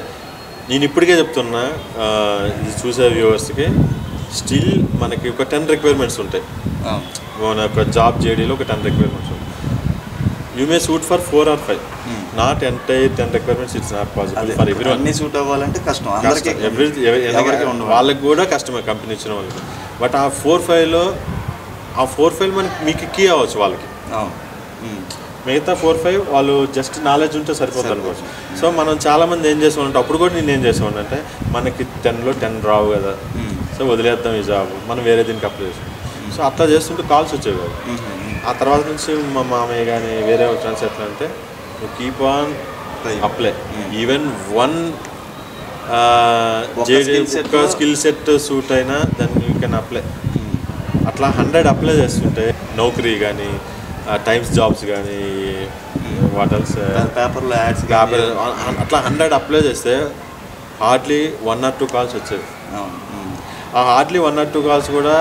నేను ఇప్పటికే చెప్తున్నా ఇది చూసే వ్యూవర్స్కి, స్టిల్ మనకి ఒక 10 రిక్వైర్మెంట్స్ ఉంటాయి. మన ఒక జాబ్ జేడీలో ఒక 10 రిక్వైర్మెంట్స్ ఉంటాయి. You may suit for 4 or 5, not entire 10 requirements. It's not possible for everyone. అన్ని సూట్ అవ్వాలంటే కష్టం, అందరికీ వాళ్ళకి కూడా కష్టమే కంపెనీ ఇచ్చిన వాళ్ళకి. బట్ ఆ 4-5లో ఆ 4-5 మీకు కీ అవ్వచ్చు వాళ్ళకి. మిగతా 4-5 వాళ్ళు జస్ట్ నాలెడ్జ్ ఉంటే సరిపోతుంది అనుకోవచ్చు. సో మనం చాలామంది ఏం చేసామంటే, అప్పుడు కూడా నేను ఏం చేసామంటే, అంటే మనకి 10లో 10 రావు కదా, సో వదిలేద్దాం ఈ జాబ్, మనం వేరే దీనికి అప్లై చేసాం. సో అట్లా చేస్తుంటే కాల్స్ వచ్చేవి కాదు. ఆ తర్వాత నుంచి మా మామయ్య కానీ వేరే ఫ్రెండ్స్ ఎట్లా అంటే, నువ్వు keep on apply, even 1 skill set suit అయినా దెన్ యూ కెన్ అప్లై. అట్లా 100 అప్లై చేస్తుంటే, నౌకరీ కానీ, టైమ్స్ జాబ్స్ కానీ, వాటల్స్ పేపర్లో యాడ్స్ అట్లా 100 అప్లై చేస్తే హార్డ్లీ 1 or 2 కాల్స్ వచ్చేవి. ఆ హార్డ్లీ 1 or 2 కాల్స్ కూడా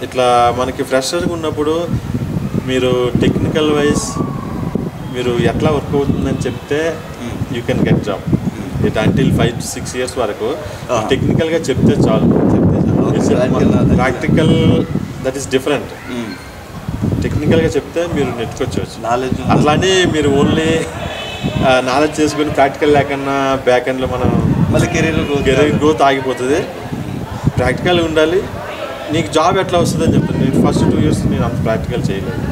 ఇట్లా మనకి ఫ్రెషర్గా ఉన్నప్పుడు మీరు టెక్నికల్ వైజ్ మీరు ఎట్లా వర్క్ అవుతుందని చెప్తే you can get job. It until 5 to 6 years వరకు టెక్నికల్గా చెప్తే చాలు. Practical that is different. టెక్నికల్గా చెప్తే మీరు నెట్టుకొచ్చు నాలెడ్జ్. అట్లానే మీరు ఓన్లీ నాలెడ్జ్ చేసుకుని ప్రాక్టికల్ లేకన్నా బ్యాక్ ఎండ్లో మనం మళ్ళీ కెరీర్ గ్రోత్ ఆగిపోతుంది. ప్రాక్టికల్గా ఉండాలి. నీకు జాబ్ ఎట్లా వస్తుందని చెప్తాను. నేను ఫస్ట్ 2 years నేను అంత ప్రాక్టికల్ చేయలేదు.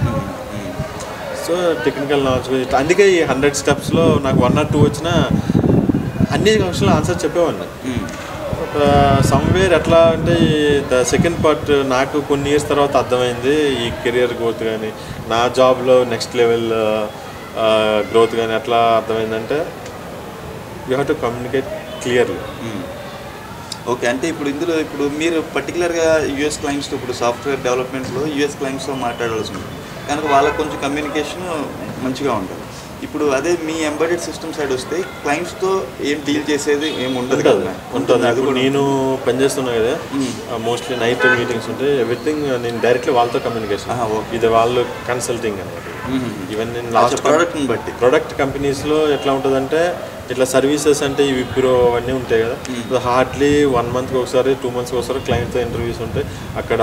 సో టెక్నికల్ నాలెడ్జ్ గురించి అందుకే ఈ 100 స్టెప్స్లో నాకు 1 or 2 వచ్చినా అన్ని క్వశ్చన్లు ఆన్సర్ చెప్పేవాడిని. సమ్వేర్ ఎట్లా అంటే ద సెకండ్ పార్ట్ నాకు కొన్ని ఇయర్స్ తర్వాత అర్థమైంది. ఈ కెరియర్ గ్రోత్ కానీ, నా జాబ్లో నెక్స్ట్ లెవెల్ గ్రోత్ కానీ ఎట్లా అర్థమైందంటే, you have to communicate clearly. Okay, అంటే ఇప్పుడు మీరు పర్టికులర్గా యూఎస్ క్లయింట్స్తో, ఇప్పుడు సాఫ్ట్వేర్ డెవలప్మెంట్లో యూఎస్ క్లయింట్స్తో మాట్లాడాల్సి ఉంటుంది కనుక వాళ్ళకి కొంచెం కమ్యూనికేషన్ మంచిగా ఉంటుంది. ఇప్పుడు అదే మీ ఎంబెడెడ్ సిస్టమ్ సైడ్ వస్తే క్లయింట్స్తో ఏం డీల్ చేసేది ఏం ఉండదు కదా. ఉంటుంది. అది కూడా నేను పనిచేస్తున్నా కదా, మోస్ట్లీ నైట్ మీటింగ్స్ ఉంటాయి. ఎవ్రీథింగ్ నేను డైరెక్ట్లీ వాళ్ళతో కమ్యూనికేషన్. ఇది వాళ్ళు కన్సల్టింగ్ అనమాట. ఈవెన్ నేను లాస్ట్ ప్రొడక్ట్ కంపెనీస్లో ఎట్లా ఉంటుందంటే, ఇట్లా సర్వీసెస్ అంటే ఈ విప్రో అవన్నీ ఉంటాయి కదా, హార్డ్లీ 1 monthకి ఒకసారి 2 monthsకి ఒకసారి క్లయింట్తో ఇంటర్వ్యూస్ ఉంటాయి. అక్కడ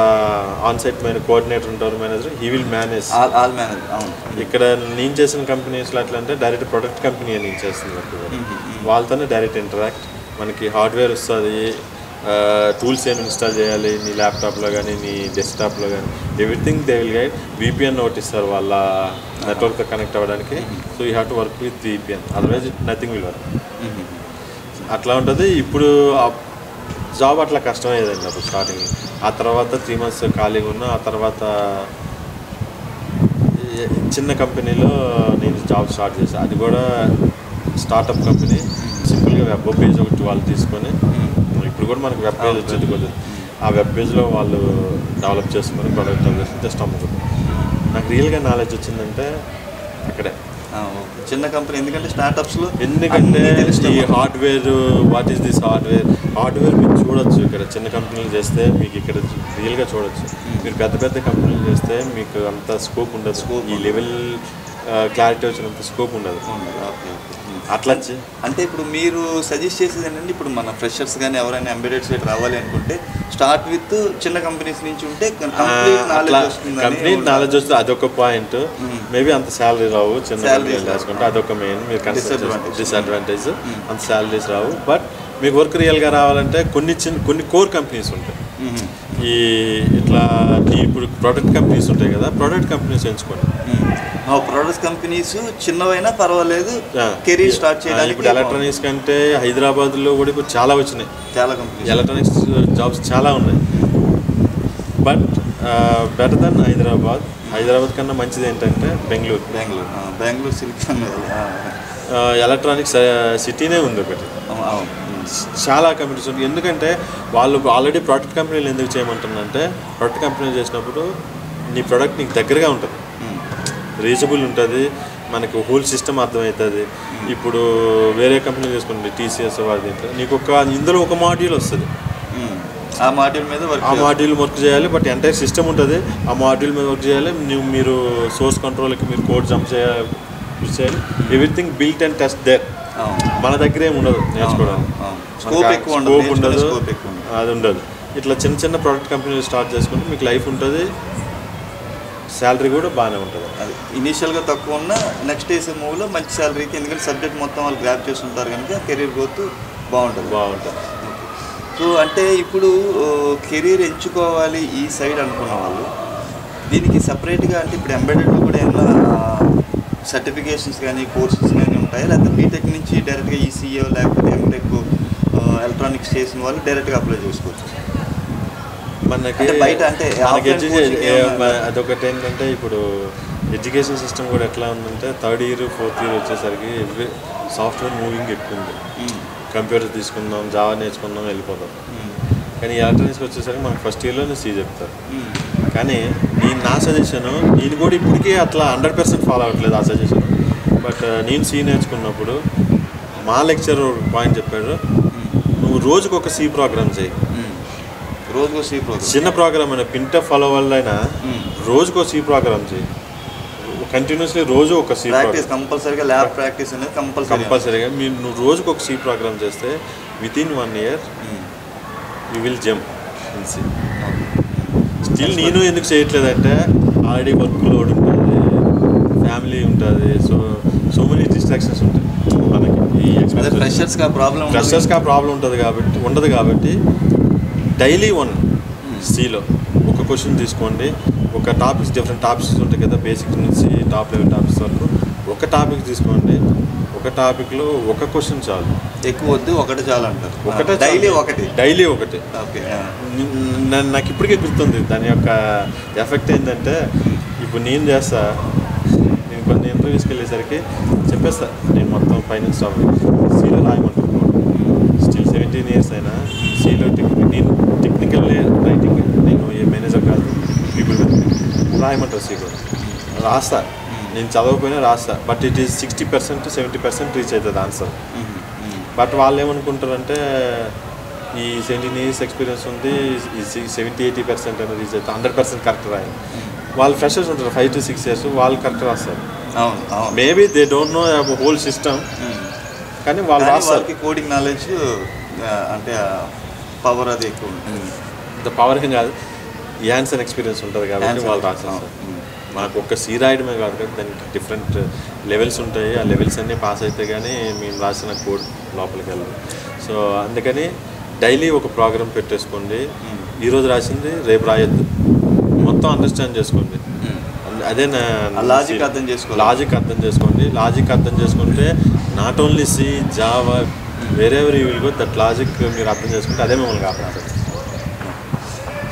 ఆన్ సైట్ కోఆర్డినేటర్ ఉంటారు, మేనేజర్, హీ విల్ మేనేజ్. ఇక్కడ నేను చేసిన కంపెనీస్లో ఎట్లా అంటే డైరెక్ట్ ప్రొడక్ట్ కంపెనీ అని నేను చేస్తుంది వాళ్ళతోనే డైరెక్ట్ ఇంటరాక్ట్. మనకి హార్డ్వేర్ వస్తుంది, టూల్స్ ఏమి ఇన్స్టాల్ చేయాలి నీ ల్యాప్టాప్లో కానీ నీ డెస్క్టాప్లో కానీ, everything they will guide. VPN note ఇస్తారు వాళ్ళ నెట్వర్క్తో కనెక్ట్ అవ్వడానికి. So you have to work with VPN, otherwise nothing will work. అట్లా ఉంటుంది. ఇప్పుడు జాబ్ అట్లా కష్టమయ్యేదండి అప్పుడు స్టార్టింగ్. ఆ తర్వాత 3 months ఖాళీగా ఉన్నా. ఆ తర్వాత చిన్న కంపెనీలో నేను జాబ్ స్టార్ట్ చేశాను. అది కూడా స్టార్టప్ కంపెనీ. సింపుల్గా వెబ్ పేజ్ ఒకటి వాళ్ళు తీసుకొని, ఇప్పుడు కూడా మనకు వెబ్ పేజ్ వచ్చేది కొద్దిగా, ఆ వెబ్ పేజ్లో వాళ్ళు డెవలప్ చేసుకొని ప్రొడక్ట్ డెవలప్ జస్ట్ అమ్ముకుంటారు. నాకు రియల్గా నాలెడ్జ్ వచ్చిందంటే అక్కడే చిన్న కంపెనీ. ఎందుకంటే స్టార్టప్స్లో ఎందుకంటే ఈ hardware, what is this hardware మీరు చూడొచ్చు ఇక్కడ చిన్న కంపెనీలు చేస్తే, మీకు ఇక్కడ రియల్గా చూడొచ్చు. మీరు పెద్ద పెద్ద కంపెనీలు చేస్తే మీకు అంత స్కోప్ ఉండదు, ఈ లెవెల్ క్లారిటీ వచ్చినంత స్కోప్ ఉండదు. అట్లా అంటే ఇప్పుడు మీరు సజెస్ట్ చేసేది ఏంటంటే, ఇప్పుడు మన ఫ్రెషర్స్ కానీ ఎవరైనా ఎంబెడెడ్ సైడ్ రావాలి అనుకుంటే స్టార్ట్ విత్ చిన్న కంపెనీస్ నుంచి ఉంటే కంప్లీట్ నాలెడ్జ్ వస్తుంది. అదొక పాయింట్. మేబీ అంత శాలరీ రావు చిన్న కంపెనీలు వేసుకుంటే, అదొక మెయిన్ మీరు డిసడ్వాంటేజ్. అంత శాలరీస్ రావు. బట్ మీకు వర్క్ రియల్గా రావాలంటే కొన్ని కోర్ కంపెనీస్ ఉంటాయి. ఈ ఇట్లా ఇప్పుడు ప్రొడక్ట్ కంపెనీస్ ఉంటాయి కదా, ప్రొడక్ట్ కంపెనీస్ ఎంచుకోండి. ప్రొడక్ట్ కంపెనీస్ చిన్నవైనా పర్వాలేదు కెరీర్ స్టార్ట్ చేయడానికి. ఇప్పుడు ఎలక్ట్రానిక్స్ కంటే హైదరాబాద్లో కూడా ఇప్పుడు చాలా వచ్చినాయి, చాలా కంపెనీస్ ఎలక్ట్రానిక్స్ జాబ్స్ చాలా ఉన్నాయి. బట్ బెటర్ దెన్ హైదరాబాద్ కన్నా మంచిది ఏంటంటే బెంగళూరు సిలికాన్ ఎలక్ట్రానిక్స్ సిటీనే ఉంది ఒకటి. చాలా కంపెనీస్ ఉంటాయి. ఎందుకంటే వాళ్ళు ఆల్రెడీ ప్రొడక్ట్ కంపెనీలు ఎందుకు చేయమంటుందంటే, ప్రొడక్ట్ కంపెనీలు చేసినప్పుడు నీ ప్రోడక్ట్ నీకు దగ్గరగా ఉంటుంది, రీజనబుల్ ఉంటుంది. మనకి హోల్ సిస్టమ్ అర్థమవుతుంది. ఇప్పుడు వేరే కంపెనీ తీసుకుంటే టీసీఎస్ వాడి దీంట్లో నీకు ఇందులో ఒక మాడ్యూల్ వస్తుంది, ఆ మాడ్యూల్ మీద వర్క్ చేయాలి. బట్ ఎంటైర్ సిస్టమ్ ఉంటుంది, ఆ మాడ్యూల్ మీద వర్క్ చేయాలి. మీరు సోర్స్ కంట్రోల్కి మీరు కోడ్ జంప్ చేయాలి. Everything built and test there. మన దగ్గర ఏమి ఉండదు నేర్చుకోవడానికి, స్కోప్ ఉండదు, అది ఉండదు. ఇట్లా చిన్న చిన్న ప్రోడక్ట్ కంపెనీలు స్టార్ట్ చేసుకుంటే మీకు లైఫ్ ఉంటుంది, శాలరీ కూడా బాగానే ఉంటుంది. అది ఇనీషియల్గా తక్కువ ఉన్న నెక్స్ట్ డేస్ మూవ్లో మంచి శాలరీకి, ఎందుకంటే సబ్జెక్ట్ మొత్తం వాళ్ళు గ్రాప్ చేస్తుంటారు కనుక కెరీర్ గ్రోత్ బాగుంటుంది. సో అంటే ఇప్పుడు కెరీర్ ఎంచుకోవాలి ఈ సైడ్ అనుకున్న వాళ్ళు దీనికి సపరేట్గా అంటే ఇప్పుడు ఎంబెడెడ్లో కూడా ఏమైనా సర్టిఫికేషన్స్ కానీ కోర్సెస్ కానీ ఉంటాయి, లేకపోతే బీటెక్ నుంచి డైరెక్ట్గా ఈసీఓ లేకపోతే ఎంటెక్ ఎలక్ట్రానిక్స్ చేసిన వాళ్ళు డైరెక్ట్గా అప్లై చేసుకోవచ్చు? మనకి బయట అంటే అదొకటి ఏంటంటే ఇప్పుడు ఎడ్యుకేషన్ సిస్టమ్ కూడా ఎట్లా ఉందంటే థర్డ్ ఇయర్ ఫోర్త్ ఇయర్ వచ్చేసరికి సాఫ్ట్వేర్ మూవింగ్ ఎక్కువ ఉంది. కంప్యూటర్ తీసుకుందాం, జావా నేర్చుకుందాం, వెళ్ళిపోతాం. కానీ ఎలక్ట్రానిక్స్ వచ్చేసరికి మనకు ఫస్ట్ ఇయర్లోనే సీ చెప్తారు. కానీ నా సజెషన్, నేను కూడా ఇప్పటికీ అట్లా 100% ఫాలో అవ్వట్లేదు ఆ సజెషన్. బట్ నేను సీ నేర్చుకున్నప్పుడు మా లెక్చర్ పాయింట్ చెప్పాడు, నువ్వు రోజుకు ఒక సి ప్రోగ్రామ్ చేయి. రోజుకో సి ప్రోగ్రామ్, చిన్న ప్రోగ్రామ్ అయినా పింట ఫాలో వల్ల అయినా రోజుకో సి ప్రోగ్రామ్ చేయి. కంటిన్యూస్లీ రోజు ఒక సి ప్రాక్టీస్ కంపల్సరీగా, ల్యాబ్ ప్రాక్టీస్ అనేది కంపల్సరీగా. నువ్వు రోజుకు ఒక సి ప్రోగ్రామ్ చేస్తే within 1 year you will jump in C. Still నేను ఎందుకు చేయట్లేదంటే ఆల్రెడీ వర్క్ లోడ్ ఉంటుంది, ఫ్యామిలీ ఉంటుంది, సో మెనీ డిస్ట్రాక్షన్స్ ఉంటాయి మనకి. ఈ ఫ్రెషర్స్గా ప్రాబ్లం ఉండదు కాబట్టి డైలీ 1 సిలో ఒక క్వశ్చన్ తీసుకోండి. ఒక టాపిక్స్, డిఫరెంట్ టాపిక్స్ ఉంటాయి కదా, బేసిక్ నుంచి టాప్ లెవెల్ టాపిక్స్ వరకు ఒక టాపిక్ తీసుకోండి. ఒక టాపిక్లో ఒక క్వశ్చన్ చాలు, ఎక్కువ వద్దు, ఒకటి చాలు అంటారు. డైలీ ఒకటి. నాకు ఇప్పటికే గుర్తుంది దాని యొక్క ఎఫెక్ట్ ఏంటంటే, ఇప్పుడు నేను చేస్తా, నేను కొన్ని ఇంటర్వ్యూస్కి వెళ్ళేసరికి చెప్పేస్తా, నేను మొత్తం ఫైనాన్స్ స్టాఫ్ సీలో రాయమంటున్నాను. స్టిల్ 17 years అయినా సీలో నేను టెక్నికల్ రైటింగ్, నేను ఏ మేనేజర్ కాదు, పీపుల్ రాయమంటారు. సీలో రాస్తా, నేను చదవకపోయినా రాస్తా. But it is 60% to 70% reach అవుతుంది ఆన్సర్. బట్ వాళ్ళు ఏమనుకుంటారంటే ఈ 17 years ఎక్స్పీరియన్స్ ఉంది, ఈ 70-80% అనేది రీచ్ అవుతుంది, 100% కరెక్ట్ రాయాలి. వాళ్ళు ఫ్రెషర్స్ ఉంటారు 5 to 6 years, వాళ్ళు కరెక్ట్ రాస్తారు. Maybe they don't know whole system, కానీ వాళ్ళు రాస్తారు. కోడింగ్ నాలెడ్జ్ అంటే పవర్ అది ఎక్కువ ఉంటుంది. పవర్ ఏం కాదు, యాన్స్ అండ్ ఎక్స్పీరియన్స్ ఉంటుంది కాబట్టి వాళ్ళు రాస్తారు. మాకు ఒక్క సీ రాయడమే కాదు కదా, దానికి డిఫరెంట్ లెవెల్స్ ఉంటాయి. ఆ లెవెల్స్ అన్నీ పాస్ అయితే కానీ మేము రాసిన కోడ్ లోపలికి వెళ్ళాలి. సో అందుకని డైలీ ఒక ప్రోగ్రామ్ పెట్టేసుకోండి. ఈరోజు రాసింది రేపు రాయొద్దు, మొత్తం అండర్స్టాండ్ చేసుకోండి. అదే లాజిక్ అర్థం చేసుకోండి. లాజిక్ అర్థం చేసుకుంటే not only C, Java, wherever you will go, that logic మీరు అర్థం చేసుకుంటే అదే మిమ్మల్ని కాపాడుతుంది.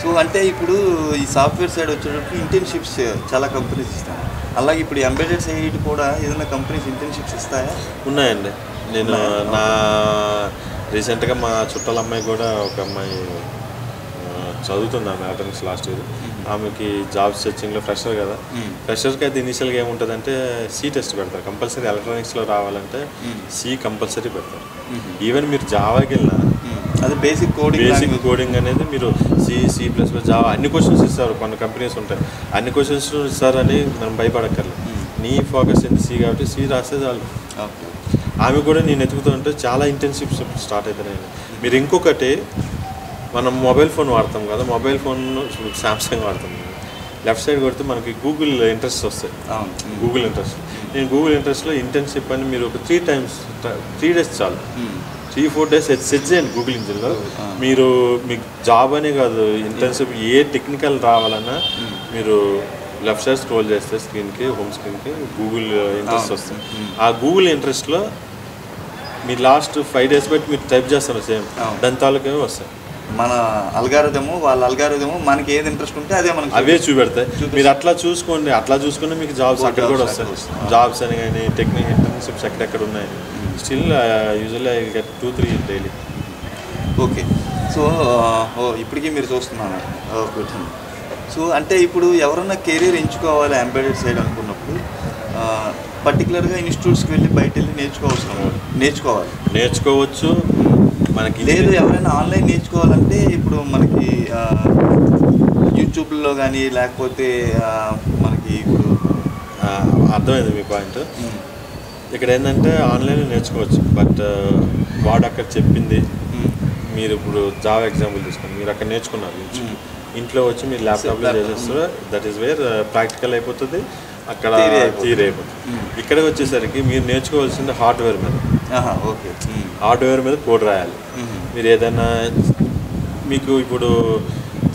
సో అంటే ఇప్పుడు ఈ సాఫ్ట్వేర్ సైడ్ వచ్చేటప్పుడు ఇంటర్న్షిప్స్ చాలా కంపెనీస్ ఇస్తాయి. అలాగే ఇప్పుడు ఎంబెడెడ్ సైడ్ కూడా ఏదైనా కంపెనీస్ ఇంటర్న్షిప్స్ ఇస్తాయా? ఉన్నాయండి. నేను రీసెంట్గా మా చుట్టాల అమ్మాయి కూడా, ఒక అమ్మాయి చదువుతుంది, ఆమె ఎలక్ట్రానిక్స్ లాస్ట్ ఇయర్. ఆమెకి జాబ్ సెర్చింగ్లో ఫ్రెషర్ కదా, ఫ్రెషర్కి అయితే ఇనీషియల్గా ఏముంటుందంటే సి టెస్ట్ పెడతారు కంపల్సరీ. ఎలక్ట్రానిక్స్లో రావాలంటే సి కంపల్సరీ పెడతారు. ఈవెన్ మీరు జావాకి వెళ్ళినా అది బేసిక్ కోడింగ్ అనేది మీరు C++, జావా అన్ని క్వశ్చన్స్ ఇస్తారు. కొన్ని కంపెనీస్ ఉంటాయి, అన్ని క్వశ్చన్స్ ఇస్తారని మనం భయపడక్కర్లేదు. నీ ఫోకస్ ఏంటి సి కాబట్టి సి రాస్తే చాలు. ఆమె కూడా నేను ఎతుకుతుంటే చాలా ఇంటర్న్షిప్స్ స్టార్ట్ అవుతున్నాయి. మీరు ఇంకొకటి, మనం మొబైల్ ఫోన్ వాడతాం కదా, మొబైల్ ఫోన్ సామ్సంగ్ వాడతాం. లెఫ్ట్ సైడ్ కొడితే మనకి గూగుల్ ఇంట్రెస్ట్ వస్తాయి. గూగుల్ ఇంట్రెస్ట్, నేను గూగుల్ ఇంట్రెస్ట్లో ఇంటర్న్షిప్ అని మీరు ఒక 3 days చాలు, 3-4 days సెట్ చేయండి గూగుల్ ఇంజిన్లో. మీరు మీకు జాబ్ అనే కాదు, ఇంటర్న్షిప్ ఏ టెక్నికల్ రావాలన్నా మీరు లెఫ్ట్ సైడ్ స్క్రోల్ చేస్తే స్క్రీన్కి, హోమ్ స్క్రీన్కి గూగుల్ ఇంట్రెస్ట్ వస్తుంది. ఆ గూగుల్ ఇంట్రెస్ట్లో మీరు లాస్ట్ 5 days బట్టి మీరు టైప్ చేస్తారు, సేమ్ దాని తాలూకే వస్తాయి. మన అల్గారిథము, వాళ్ళ అల్గారిథము మనకి ఏది ఇంట్రెస్ట్ ఉంటే అదే మనకి అవే చూపెడతాయి. మీరు అట్లా చూసుకోండి, అట్లా చూసుకుంటే మీకు జాబ్స్ అక్కడ కూడా వస్తాయి. జాబ్స్ అని కానీ ఇంటర్న్షిప్స్ ఎక్కడెక్కడ ఉన్నాయి. Still usually I get 2-3 daily. Okay. So ఇప్పటికీ మీరు చూస్తున్నాను. ఓకే. సో అంటే ఇప్పుడు ఎవరన్నా కెరీర్ ఎంచుకోవాలి ఎంబెడెడ్ సైడ్ అనుకున్నప్పుడు పర్టికులర్గా ఇన్స్టిట్యూట్స్కి వెళ్ళి బయట వెళ్ళి నేర్చుకోవచ్చు. మనకి లేదు ఎవరైనా ఆన్లైన్ నేర్చుకోవాలంటే ఇప్పుడు మనకి యూట్యూబ్లో కానీ లేకపోతే మనకి ఇప్పుడు అర్థమైంది మీ పాయింట్. ఇక్కడ ఏంటంటే ఆన్లైన్లో నేర్చుకోవచ్చు, బట్ వాడు అక్కడ చెప్పింది మీరు ఇప్పుడు జావా ఎగ్జాంపుల్ తీసుకోండి, మీరు అక్కడ నేర్చుకున్నారు, ఇంట్లో వచ్చి మీరు ల్యాప్టాప్లో చేసేస్తారు, దట్ ఈస్ వేర్ ప్రాక్టికల్ అయిపోతుంది, అక్కడ థియరీ అయిపోతుంది. ఇక్కడ వచ్చేసరికి మీరు నేర్చుకోవాల్సింది హార్డ్వేర్ మీద. ఓకే, హార్డ్వేర్ మీద కోడ్ రాయాలి. మీరు ఏదైనా మీకు ఇప్పుడు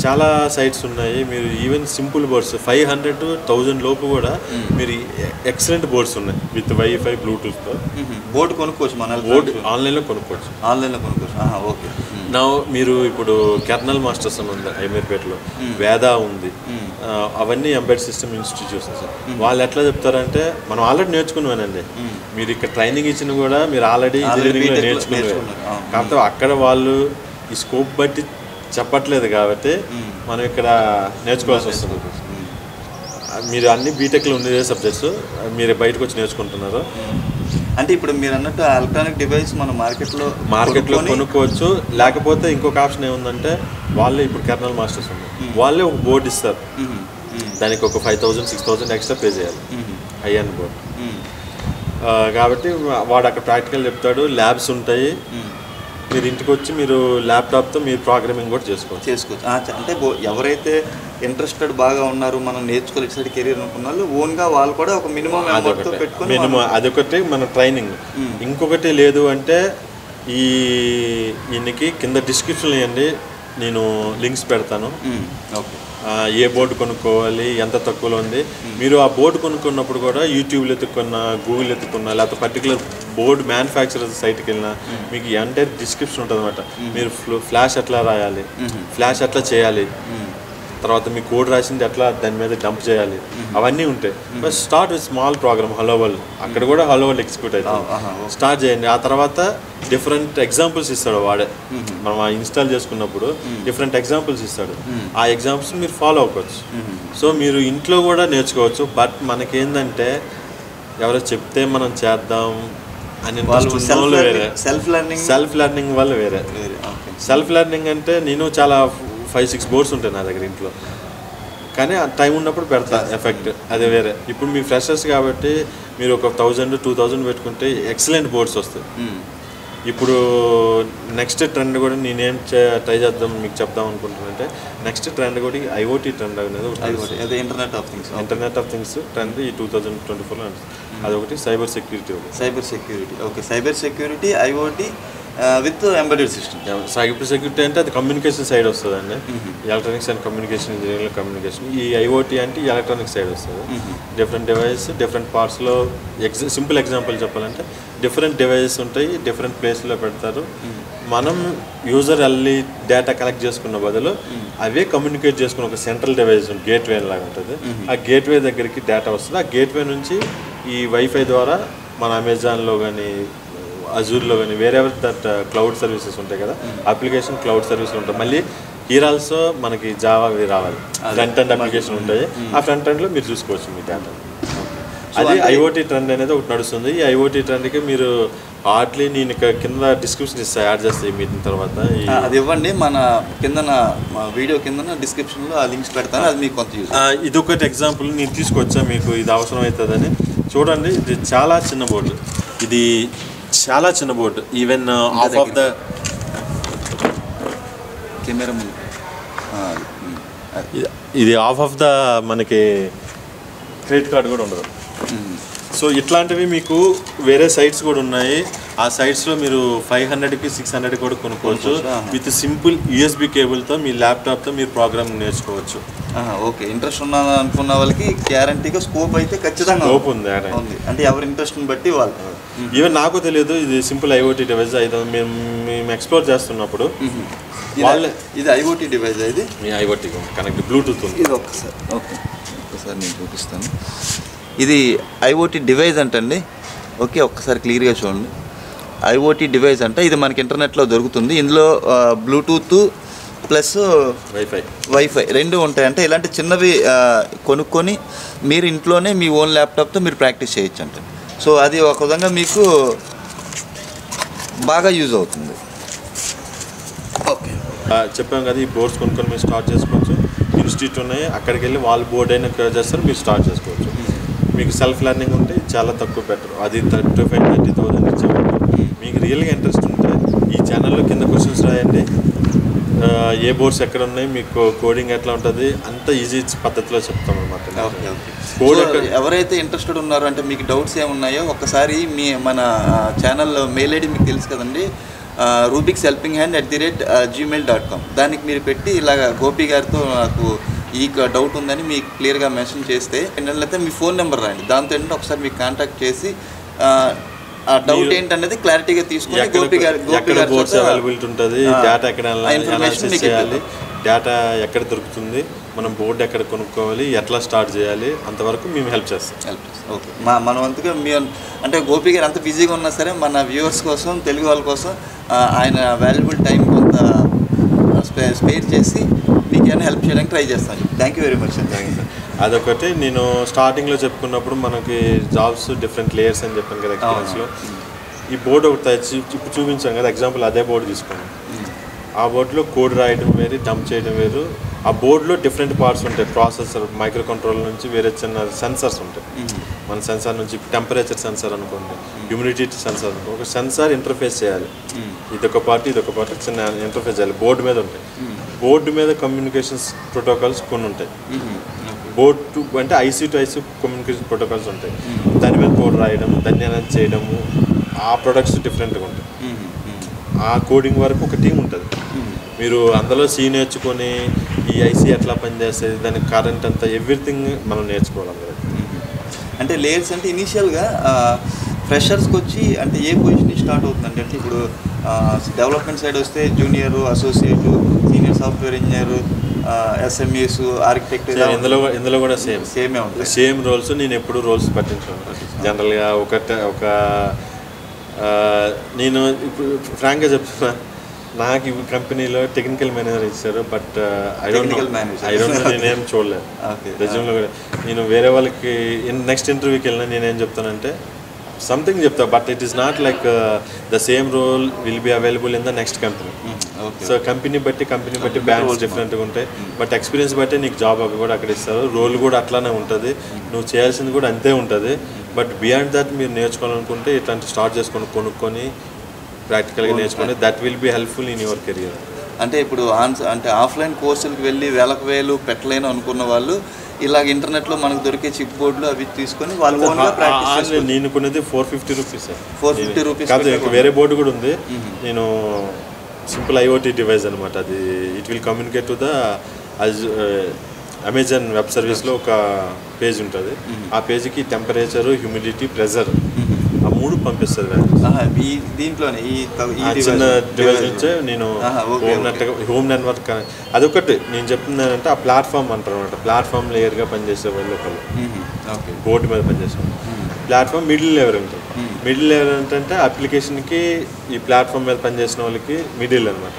చాలా సైట్స్ ఉన్నాయి, మీరు ఈవెన్ సింపుల్ బోర్డ్స్ 500 to 1000 లోపు కూడా మీరు ఎక్సలెంట్ బోర్డ్స్ ఉన్నాయి విత్ వైఫై బ్లూటూత్తో. బోర్డు కొనుక్కోవచ్చు, మన బోర్డు ఆన్లైన్లో కొనుక్కోవచ్చు. ఓకే. నా మీరు ఇప్పుడు కెర్నల్ మాస్టర్స్ అని ఉంది ఐమీర్పేటలో, వేద ఉంది, అవన్నీ ఎంబెడ్ సిస్టమ్ ఇన్స్టిట్యూషన్స్. వాళ్ళు ఎట్లా చెప్తారంటే మనం ఆల్రెడీ నేర్చుకున్నానండి, మీరు ఇక్కడ ట్రైనింగ్ ఇచ్చిన కూడా మీరు ఆల్రెడీ ఇంజనీరింగ్లో నేర్చుకున్నారు, కాకపోతే అక్కడ వాళ్ళు ఈ స్కోప్ బట్టి చెప్పట్లేదు కాబట్టి మనం ఇక్కడ నేర్చుకోవాల్సి వస్తుంది. మీరు అన్ని బీటెక్లో ఉండే సబ్జెక్ట్స్ మీరు బయటకు వచ్చి నేర్చుకుంటున్నారు. అంటే ఇప్పుడు మీరు అన్నట్టు ఎలక్ట్రానిక్ డివైస్ మన మార్కెట్లో కొనుక్కోవచ్చు. లేకపోతే ఇంకొక ఆప్షన్ ఏముందంటే వాళ్ళే ఇప్పుడు కెర్నల్ మాస్టర్స్ ఉంది, వాళ్ళే ఒక బోర్డు ఇస్తారు, దానికి ఒక 5000-6000 ఎక్స్ట్రా పే చేయాలి, ఐఎన్ బోర్డు. కాబట్టి వాడు అక్కడ ప్రాక్టికల్ చెప్తాడు, ల్యాబ్స్ ఉంటాయి, మీరు ఇంటికి వచ్చి మీరు ల్యాప్టాప్తో మీరు ప్రోగ్రామింగ్ కూడా చేసుకోవచ్చు. అంటే ఎవరైతే ఇంట్రెస్టెడ్ బాగా ఉన్నారు, మనం నేర్చుకోలేక కెరీర్ అనుకున్న వాళ్ళు ఓన్గా వాళ్ళు కూడా ఒక మినిమం అదొకటి మన ట్రైనింగ్. ఇంకొకటి లేదు అంటే ఈయనకి కింద డిస్క్రిప్షన్ ఇవ్వండి, నేను లింక్స్ పెడతాను. ఓకే, ఏ బోర్డు కొనుక్కోవాలి, ఎంత తక్కువలో ఉంది. మీరు ఆ బోర్డు కొనుక్కున్నప్పుడు కూడా యూట్యూబ్లో ఎత్తుక్కున్నా, గూగుల్ ఎత్తుకున్నా, లేకపోతే పర్టికులర్ బోర్డు మ్యానుఫ్యాక్చరర్ సైట్కి వెళ్ళినా మీకు ఎంటైర్ డిస్క్రిప్షన్ ఉంటుంది అనమాట. మీరు ఫ్లాష్ ఎట్లా రాయాలి, ఫ్లాష్ ఎట్లా చేయాలి, తర్వాత మీ కోడ్ రాసింది ఎట్లా దాని మీద డంప్ చేయాలి, అవన్నీ ఉంటాయి. But start with small program, hello world, అక్కడ కూడా హలో వరల్డ్ ఎగ్జిక్యూట్ అవుతుంది. స్టార్ట్ చేయండి. ఆ తర్వాత డిఫరెంట్ ఎగ్జాంపుల్స్ ఇస్తాడు వాడే, మనం ఇన్స్టాల్ చేసుకున్నప్పుడు డిఫరెంట్ ఎగ్జాంపుల్స్ ఇస్తాడు, ఆ ఎగ్జాంపుల్స్ మీరు ఫాలో అవ్వచ్చు. సో మీరు ఇంట్లో కూడా నేర్చుకోవచ్చు. బట్ మనకేందంటే ఎవరో చెప్తే మనం చేద్దాం అని సెల్ఫ్ లెర్నింగ్ వల్ల వేరే. సెల్ఫ్ లెర్నింగ్ అంటే నేను చాలా 5-6 బోర్డ్స్ ఉంటాయి నా దగ్గర ఇంట్లో, కానీ ఆ టైం ఉన్నప్పుడు పెడతా ఎఫెక్ట్, అది వేరే. ఇప్పుడు మీ ఫ్రెషర్స్ కాబట్టి మీరు ఒక 1000-2000 పెట్టుకుంటే ఎక్సలెంట్ బోర్డ్స్ వస్తాయి. ఇప్పుడు నెక్స్ట్ ట్రెండ్ కూడా నేనేం ట్రై చేద్దాం మీకు చెప్దాం అనుకుంటున్నానంటే, నెక్స్ట్ ట్రెండ్ కూడా ఐఓటీ ట్రెండ్ అనేది ఇంటర్నెట్ ఆఫ్ థింగ్స్ ట్రెండ్ ఈ 2024లో అదొకటి. Cyber security okay, cyber security, IoT with embedded system. Cyber security అంటే అది కమ్యూనికేషన్ సైడ్ వస్తుందండి, electronics and communication engineering communication. ఈ ఐఓటీ అంటే ఎలక్ట్రానిక్ సైడ్ వస్తుంది. డిఫరెంట్ డివైస్ డిఫరెంట్ పార్ట్స్లో. సింపుల్ ఎగ్జాంపుల్ చెప్పాలంటే డిఫరెంట్ డివైజెస్ ఉంటాయి, డిఫరెంట్ ప్లేస్లో పెడతారు. మనం యూజర్ వెళ్ళి డేటా కలెక్ట్ చేసుకున్న బదులు అవే కమ్యూనికేట్ చేసుకున్న ఒక సెంట్రల్ డివైస్ గేట్వే లాగా ఉంటుంది. ఆ గేట్వే దగ్గరికి డేటా వస్తుంది. ఆ గేట్వే నుంచి ఈ వైఫై ద్వారా మన అమెజాన్లో కానీ అజూర్లో కానీ వేరెవర్ దట్ క్లౌడ్ సర్వీసెస్ ఉంటాయి కదా, అప్లికేషన్ క్లౌడ్ సర్వీసులు ఉంటాయి. మళ్ళీ హియర్ ఆల్సో మనకి జావా రావాలి, ఫ్రంట్ ఎండ్ అప్లికేషన్ ఉంటాయి. ఆ ఫ్రంట్ ఎండ్లో మీరు చూసుకోవచ్చు మీ డేటా. అది ఐఓటీ ట్రెండ్ అనేది ఒకటి నడుస్తుంది. ఈ ఐఓటీ ట్రెండ్కి మీరు హార్డ్లీ నేను కింద డిస్క్రిప్షన్ ఇస్తాను, యాడ్ చేస్తాయి మీటింగ్ తర్వాత. అది ఇవ్వండి, మన వీడియో కింద డిస్క్రిప్షన్లో ఆ లింక్స్ పెడతాను, అది మీకు కొంత యూజ్. ఇది ఒకటి ఎగ్జాంపుల్ నేను తీసుకొచ్చా, మీకు ఇది అవసరం అవుతుందని. చూడండి, ఇది చాలా చిన్న బోర్డు, ఇది చాలా చిన్న board. Even of of the camera ఇది ఆఫ్ ద మనకి క్రెడిట్ కార్డు కూడా ఉండదు. సో ఇట్లాంటివి మీకు వేరే సైట్స్ కూడా ఉన్నాయి. ఆ సైట్స్లో మీరు 500కి 600 కూడా కొనుక్కోవచ్చు. విత్ సింపుల్ యూఎస్బి కేబుల్తో మీ ల్యాప్టాప్తో మీరు ప్రోగ్రామింగ్ నేర్చుకోవచ్చు. ఓకే, ఇంట్రెస్ట్ ఉన్న అనుకున్న వాళ్ళకి గ్యారంటీగా స్కోప్ అయితే ఖచ్చితంగా స్కోప్ ఉంది. అంటే ఎవరి ఇంట్రెస్ట్ని బట్టి వాళ్ళు. ఈవెన్ నాకు తెలియదు ఇది సింపుల్ ఐఓటీ డివైస్. మేము ఎక్స్ప్లోర్ చేస్తున్నప్పుడు ఇది ఐఓటీ డివైస్, ఇది మీ ఐఓటీ కనెక్ట్ బ్లూటూత్ ఉంది. ఇది ఒక్కసారి నేను చూపిస్తాను. ఇది ఐఓటీ డివైస్ అంటండి. ఓకే, ఒక్కసారి క్లియర్గా చూడండి. ఐఓటీ డివైస్ అంటే ఇది మనకి ఇంటర్నెట్లో దొరుకుతుంది. ఇందులో బ్లూటూత్ ప్లస్ వైఫై రెండు ఉంటాయి. అంటే ఇలాంటి చిన్నవి కొనుక్కొని మీరు ఇంట్లోనే మీ ఓన్ ల్యాప్టాప్తో మీరు ప్రాక్టీస్ చేయొచ్చు అంటే. సో అది ఒక విధంగా మీకు బాగా యూజ్ అవుతుంది. ఓకే, చెప్పాం కదా, ఈ బోర్డ్స్ కొనుక్కొని మీరు స్టార్ట్ చేసుకోవచ్చు. ఇన్స్టిట్యూట్ ఉన్నాయి, అక్కడికి వెళ్ళి వాళ్ళు బోర్డ్ అయినా క్లియర్ చేస్తారు, మీరు స్టార్ట్ చేసుకోవచ్చు. మీకు సెల్ఫ్ లెర్నింగ్ ఉంటే చాలా తక్కువ బెటర్, అది 35,000-30,000 ఇచ్చేవాళ్ళు. మీకు రియల్గా ఇంట్రెస్ట్ ఉంటే ఈ ఛానల్లో కింద క్వశ్చన్స్ రాయండి, ఏ బోర్డ్స్ ఎక్కడ ఉన్నాయి, మీకు కోడింగ్ ఎట్లా ఉంటుంది, అంత ఈజీ పద్ధతిలో చెప్తాం అనమాట. ఎవరైతే ఇంట్రెస్టెడ్ ఉన్నారో, అంటే మీకు డౌట్స్ ఏమున్నాయో ఒక్కసారి మన ఛానల్ మెయిల్ ఐడి మీకు తెలుసు కదండి, rubixhelpinghand@gmail.com, దానికి మీరు పెట్టి ఇలాగ గోపి గారితో నాకు ఈ డౌట్ ఉందని మీకు క్లియర్గా మెన్షన్ చేస్తే, లేకపోతే మీ ఫోన్ నెంబర్ రాండి, దాంతో ఏంటంటే ఒకసారి మీకు కాంటాక్ట్ చేసి ఆ డౌట్ ఏంటనేది క్లారిటీగా తీసుకొని గోపి గారు బోర్డ్స్ అవైలబిలిటీ ఉంటుంది, డేటా ఎక్కడ అనాలిసిస్ చేయాలి, డేటా ఎక్కడ దొరుకుతుంది, మనం బోర్డు ఎక్కడ కొనుక్కోవాలి, ఎట్లా స్టార్ట్ చేయాలి, అంతవరకు మేము హెల్ప్ చేస్తాం. ఓకే, మన వంతుగా మీ అంటే గోపి గారు అంత బిజీగా ఉన్నా సరే మన వ్యూవర్స్ కోసం, తెలుగు వాళ్ళ కోసం ఆయన వాల్యుబుల్ టైం కొంత స్పేర్ చేసి మీకు ఏమైనా హెల్ప్ చేయడానికి ట్రై చేస్తాను. Thank you very much sir. Thank you sir. అదొకటి నేను స్టార్టింగ్లో చెప్పుకున్నప్పుడు మనకి జాబ్స్ డిఫరెంట్ లేయర్స్ అని చెప్పాను కదా ఎక్స్పీరియన్స్లో. ఈ బోర్డు ఒకటి ఇప్పుడు చూపించాను కదా ఎగ్జాంపుల్, అదే బోర్డు తీసుకోండి. ఆ బోర్డులో కోడ్ రాయడం వేరు, డంప్ చేయడం వేరు. ఆ బోర్డులో డిఫరెంట్ పార్ట్స్ ఉంటాయి, ప్రాసెసర్, మైక్రో కంట్రోలర్ నుంచి వేరే చిన్న సెన్సర్స్ ఉంటాయి. మన సెన్సార్ నుంచి టెంపరేచర్ సెన్సార్ అనుకోండి, హ్యూమిడిటీ సెన్సార్ అనుకోండి, ఒక సెన్సార్ ఇంటర్ఫేస్ చేయాలి. ఇదొక పార్ట్ చిన్న ఇంటర్ఫేస్ చేయాలి, బోర్డు మీద ఉంటాయి. బోర్డు మీద కమ్యూనికేషన్స్ ప్రోటోకాల్స్ కొన్ని ఉంటాయి. బోర్డ్ టు అంటే IC to IC communication protocols ఉంటాయి. దాని మీద కోడ్ రాయడం, దాన్ని అనలైజ్ చేయడము, ఆ ప్రొడక్ట్స్ డిఫరెంట్గా ఉంటాయి. ఆ కోడింగ్ వరకు ఒక టీం ఉంటుంది. మీరు అందులో సీ నేర్చుకొని ఈ ఐసీ ఎట్లా పనిచేస్తుంది, దానికి కరెంట్ అంతా ఎవ్రీథింగ్ మనం నేర్చుకోవాలి. అంటే లేయర్స్ అంటే ఇనీషియల్గా ఫ్రెషర్స్కి వచ్చి అంటే ఏ పొజిషన్ స్టార్ట్ అవుతుందంటే, అంటే ఇప్పుడు డెవలప్మెంట్ సైడ్ వస్తే junior, associate, senior software engineer, SMEs, architect, ఇందులో కూడా సేమే ఉంటుంది. Same roles. నేను ఎప్పుడు రోల్స్ పట్టించాను జనరల్గా. నేను ఇప్పుడు ఫ్రాంక్గా చెప్తున్నా, నాకు ఈ కంపెనీలో టెక్నికల్ మేనేజర్ ఇచ్చారు, బట్ ఐ డోంట్ నో నేనేం చూడలేదు రెజ్యూమ్లో కూడా. నేను వేరే వాళ్ళకి నెక్స్ట్ ఇంటర్వ్యూకి వెళ్ళినా నేనేం చెప్తానంటే సంథింగ్ చెప్తా, but it is not like the same role will be available in the next company. So company బట్టి బ్యాండ్స్ డిఫరెంట్గా ఉంటాయి, బట్ ఎక్స్పీరియన్స్ బట్టి నీకు జాబ్ అవి కూడా అక్కడ ఇస్తారు. రోల్ కూడా అట్లానే ఉంటుంది, నువ్వు చేయాల్సింది కూడా అంతే ఉంటుంది. బట్ బియాండ్ దట్ మీరు నేర్చుకోవాలనుకుంటే ఇట్లాంటి స్టార్ట్ కొనుక్కొని ప్రాక్టికల్గా నేర్చుకొని that will be helpful in your career. అంటే ఇప్పుడు అంటే ఆఫ్లైన్ కోర్సులకు వెళ్ళి వేలు పెట్టలేను అనుకున్న వాళ్ళు ఇలాగ ఇంటర్నెట్లో మనకు దొరికే చిప్ బోర్డులు అవి తీసుకొని వాళ్ళు నేను కొనేది 450 రూపీస్. 450 రూపీస్ కాదు, వేరే బోర్డు కూడా ఉంది. నేను సింపుల్ ఐఓటీ డివైస్ అనమాట. అది it will communicate to the Amazon web సర్వీస్లో ఒక పేజ్ ఉంటుంది. ఆ పేజ్కి టెంపరేచర్, హ్యూమిడిటీ, ప్రెజర్ ఆ మూడు పంపిస్తుంది. దీంట్లోనే చిన్న డివైస్ నుంచే నేను హోమ్ నెట్వర్క్ అదొకటి నేను చెప్తున్నానంటే ఆ ప్లాట్ఫామ్ అంటారు అనమాట. ప్లాట్ఫామ్ లేయర్గా పనిచేసే వాళ్ళు ఒకళ్ళు బోర్డు మీద పనిచేసే ప్లాట్ఫామ్ మిడిల్ లేయర్ ఉంటుంది. మిడిల్ లేయర్ ఏంటంటే అప్లికేషన్కి ఈ ప్లాట్ఫామ్ మీద పనిచేసిన వాళ్ళకి మిడిల్ అనమాట.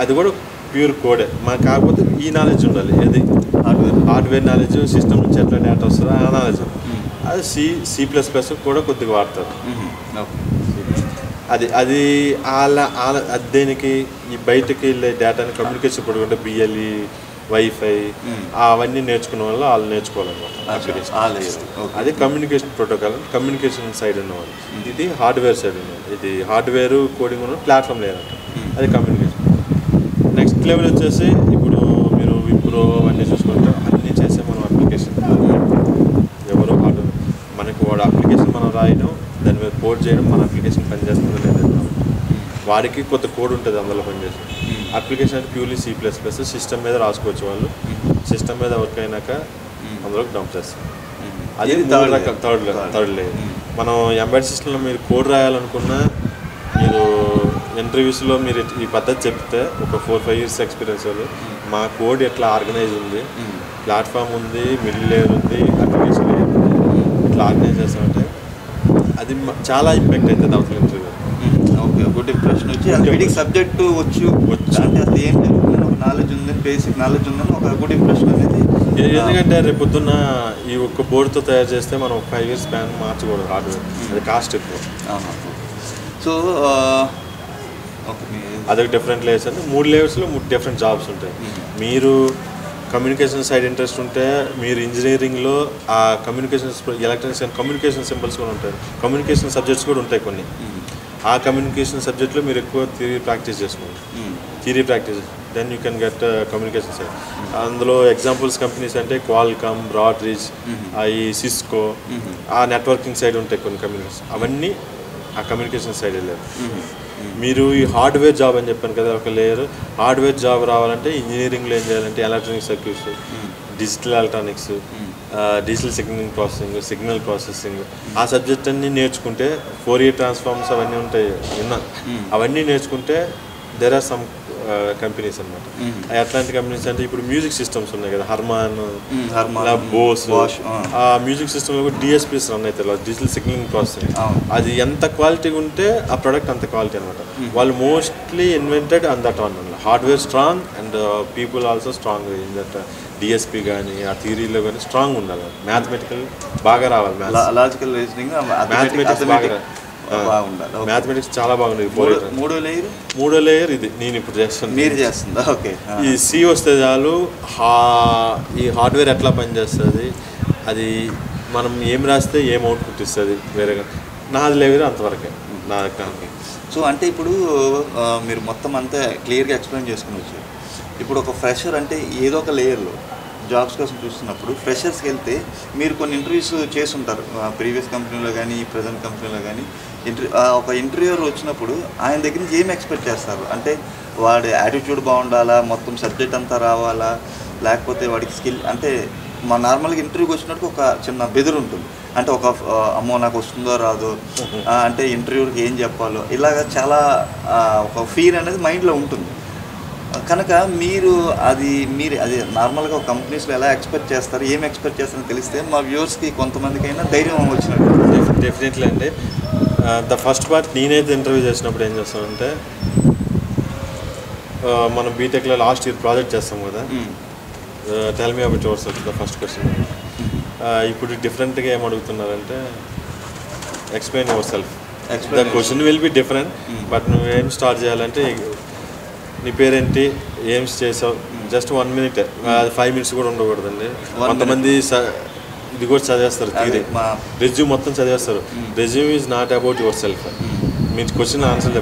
అది కూడా ప్యూర్ కోడే. మనకు కాకపోతే ఈ నాలెడ్జ్ ఉండాలి, ఏది హార్డ్వేర్ నాలెడ్జ్, సిస్టమ్ నుంచి ఎట్లా డేటా వస్తుందో ఆ నాలెడ్జ్. అది C++ కూడా కొద్దిగా వాడతారు. అది దేనికి ఈ బయటకి వెళ్ళే డేటాని కమ్యూనికేషన్ పడుకుంటే BLE, వైఫై అవన్నీ నేర్చుకున్న వాళ్ళు నేర్చుకోవాలన్నమాట. అది కమ్యూనికేషన్ ప్రోటోకాల్, కమ్యూనికేషన్ సైడ్ ఉన్నవాళ్ళు. ఇది హార్డ్వేర్ సైడ్ ఉన్నవాళ్ళు. ఇది హార్డ్వేర్ కోడింగ్ ఉన్న ప్లాట్ఫామ్ లేదంట, అది కమ్యూనికేషన్. నెక్స్ట్ లెవెల్ వచ్చేసి ఇప్పుడు మీరు విప్రో అవన్నీ చూసుకుంటే అన్నీ చేసే మనం అప్లికేషన్ ఎవరో హార్డ్వేర్ మనకి వాడు అప్లికేషన్ మనం రాయడం, దాని మీద కోడ్ చేయడం, మన అప్లికేషన్ పనిచేస్తుందో లేదో వాడికి కొత్త కోడ్ ఉంటుంది అందులో పనిచేసి. అప్లికేషన్ అంటే ప్యూర్లీ C++, సిస్టమ్ మీద రాసుకోవచ్చు. వాళ్ళు సిస్టమ్ మీద వర్క్ అయినాక అందులోకి డంప్ చేస్తారు. అది థర్డ్ లేయర్. మనం ఎంబెడెడ్ సిస్టంలో మీరు కోడ్ రాయాలనుకున్నా మీరు ఇంటర్వ్యూస్లో మీరు ఈ పద్ధతి చెప్తే ఒక 4-5 years ఎక్స్పీరియన్స్ వాళ్ళు మా కోడ్ ఎట్లా ఆర్గనైజ్ ఉంది, ప్లాట్ఫామ్ ఉంది, మిడిల్ లేయర్ ఉంది, అప్లికేషన్ లేయర్ ఉంది, ఇట్లా ఆర్గనైజ్ చేస్తామంటే అది చాలా ఇంపాక్ట్ అవుతుంది అవతల ఇంటర్వ్యూ. ఓకే, గుడ్ ఇంప్రెషన్ వచ్చి వీడికి సబ్జెక్టు వచ్చు అంటే అసలు ఏం జరుగుతుంది ఒక నాలెడ్జ్ ఉందని, బేసిక్ నాలెడ్జ్ ఉందని ఒక గుడ్ ఇంప్రెషన్ అనేది ఎందుకంటే రేపు పొద్దున్న ఈ ఒక్క బోర్డుతో తయారు చేస్తే మనం 5 years స్పాన్ మార్చకూడదు హార్డ్వేర్, అది కాస్ట్ ఎక్కువ. సో అదొక డిఫరెంట్ లేయర్స్ అంటే 3 లేయర్స్లో 3 డిఫరెంట్ జాబ్స్ ఉంటాయి. మీరు కమ్యూనికేషన్ సైడ్ ఇంట్రెస్ట్ ఉంటే మీరు ఇంజనీరింగ్లో ఆ communication electronics and communication symbols కూడా ఉంటాయి, కమ్యూనికేషన్ సబ్జెక్ట్స్ కూడా ఉంటాయి కొన్ని. ఆ కమ్యూనికేషన్ సబ్జెక్ట్లో మీరు ఎక్కువ థియరీ ప్రాక్టీస్ చేసుకోండి, theory practice, then you can get communication side. అందులో ఎగ్జాంపుల్స్ కంపెనీస్ అంటే క్వాల్కామ్, బ్రాడ్రీచ్, ఈ సిస్కో, ఆ నెట్వర్కింగ్ సైడ్ ఉంటాయి కొన్ని కమ్యూనికేషన్, అవన్నీ ఆ కమ్యూనికేషన్ సైడ్ వెళ్ళారు. మీరు ఈ హార్డ్వేర్ జాబ్ అని చెప్పాను కదా, ఒక లేయర్ హార్డ్వేర్ జాబ్ రావాలంటే ఇంజనీరింగ్లో ఏం చేయాలంటే electronic circuits, digital electronics, digital signal processing ఆ సబ్జెక్ట్ అన్నీ నేర్చుకుంటే, ఫోరియర్ ట్రాన్స్ఫార్మ్స్ అవన్నీ ఉంటాయి విన్నా, అవన్నీ నేర్చుకుంటే దేర్ ఆర్ సమ్ కంపెనీస్ అనమాట. అట్లాంటి కంపెనీస్ అంటే ఇప్పుడు మ్యూజిక్ సిస్టమ్స్ ఉన్నాయి కదా, హర్మాన్, బోస్, ఆ మ్యూజిక్ సిస్టమ్లో కూడా డిఎస్పీస్ రన్ అవుతాయి, డిజిటల్ సిగ్నలింగ్ ప్రాసెసింగ్. అది ఎంత క్వాలిటీగా ఉంటే ఆ ప్రోడక్ట్ అంత క్వాలిటీ అనమాట. వాళ్ళు mostly invented on that one, hardware strong and people also strong in that DSP కానీ ఆ థియరీలో కానీ స్ట్రాంగ్ ఉండాలి, మ్యాథమెటికల్ బాగా రావాలి, లాజికల్ రీజనింగ్, మ్యాథమెటిక్స్ బాగా, మ్యాథమెటిక్స్ చాలా బాగుంది. మూడో లేయర్ ఇది నేను ఇప్పుడు చేస్తాను, మీరు చేస్తుందా? ఓకే. ఈ సి వస్తే చాలు, ఈ హార్డ్వేర్ ఎట్లా పనిచేస్తుంది, అది మనం ఏం రాస్తే ఏం అవుట్పుట్ ఇస్తుంది వేరేగా, నాది లేవరు అంతవరకే నా దగ్గర. సో అంటే ఇప్పుడు మీరు మొత్తం అంతా క్లియర్గా ఎక్స్ప్లెయిన్ చేసుకుని వచ్చారు. ఇప్పుడు ఒక ఫ్రెషర్ అంటే ఏదో ఒక లేయర్లో జాబ్స్ కోసం చూస్తున్నప్పుడు ఫ్రెషర్స్కి వెళ్తే మీరు కొన్ని ఇంటర్వ్యూస్ చేసి ఉంటారు, ప్రీవియస్ కంపెనీలో కానీ ప్రజెంట్ కంపెనీలో కానీ. ఒక ఇంటర్వ్యూర్ వచ్చినప్పుడు ఆయన దగ్గర నుంచి ఏం ఎక్స్పెక్ట్ చేస్తారు అంటే, వాడి యాటిట్యూడ్ బాగుండాలా, మొత్తం సబ్జెక్ట్ అంతా రావాలా, లేకపోతే వాడికి స్కిల్ అంటే మా నార్మల్గా ఇంటర్వ్యూకి వచ్చినట్టు ఒక చిన్న బెదురు ఉంటుంది, అంటే ఒక అమ్మో నాకు వస్తుందో రాదో, అంటే ఇంటర్వ్యూకి ఏం చెప్పాలో, ఇలాగ చాలా ఒక ఫీర్ అనేది మైండ్లో ఉంటుంది. కనుక మీరు అది నార్మల్గా ఒక కంపెనీస్లో ఎలా ఎక్స్పెక్ట్ చేస్తారు, ఏం ఎక్స్పెక్ట్ చేస్తారని తెలిస్తే మా వ్యూవర్స్కి కొంతమందికైనా ధైర్యం వచ్చినట్టు. డెఫినెట్లీ అండి. ద ఫస్ట్ పార్ట్ నేనైతే ఇంటర్వ్యూ చేసినప్పుడు ఏం చేస్తానంటే, మనం బీటెక్లో లాస్ట్ ఇయర్ ప్రాజెక్ట్ చేస్తాం కదా, tell me about yourself, the first question. ఇప్పుడు డిఫరెంట్గా ఏం అడుగుతున్నారంటే, explain yourself. The question will be different, but నువ్వేం స్టార్ట్ చేయాలంటే, నీ పేరేంటి, ఏం చేసావు, జస్ట్ 1 minute, అది 5 minutes కూడా ఉండకూడదండి. కొంతమంది ఇది కూడా చదివేస్తారు, థియరీ రెజ్యూమ్ మొత్తం చదివేస్తారు. Resume is not about yourself. మీ క్వశ్చన్ ఆన్సర్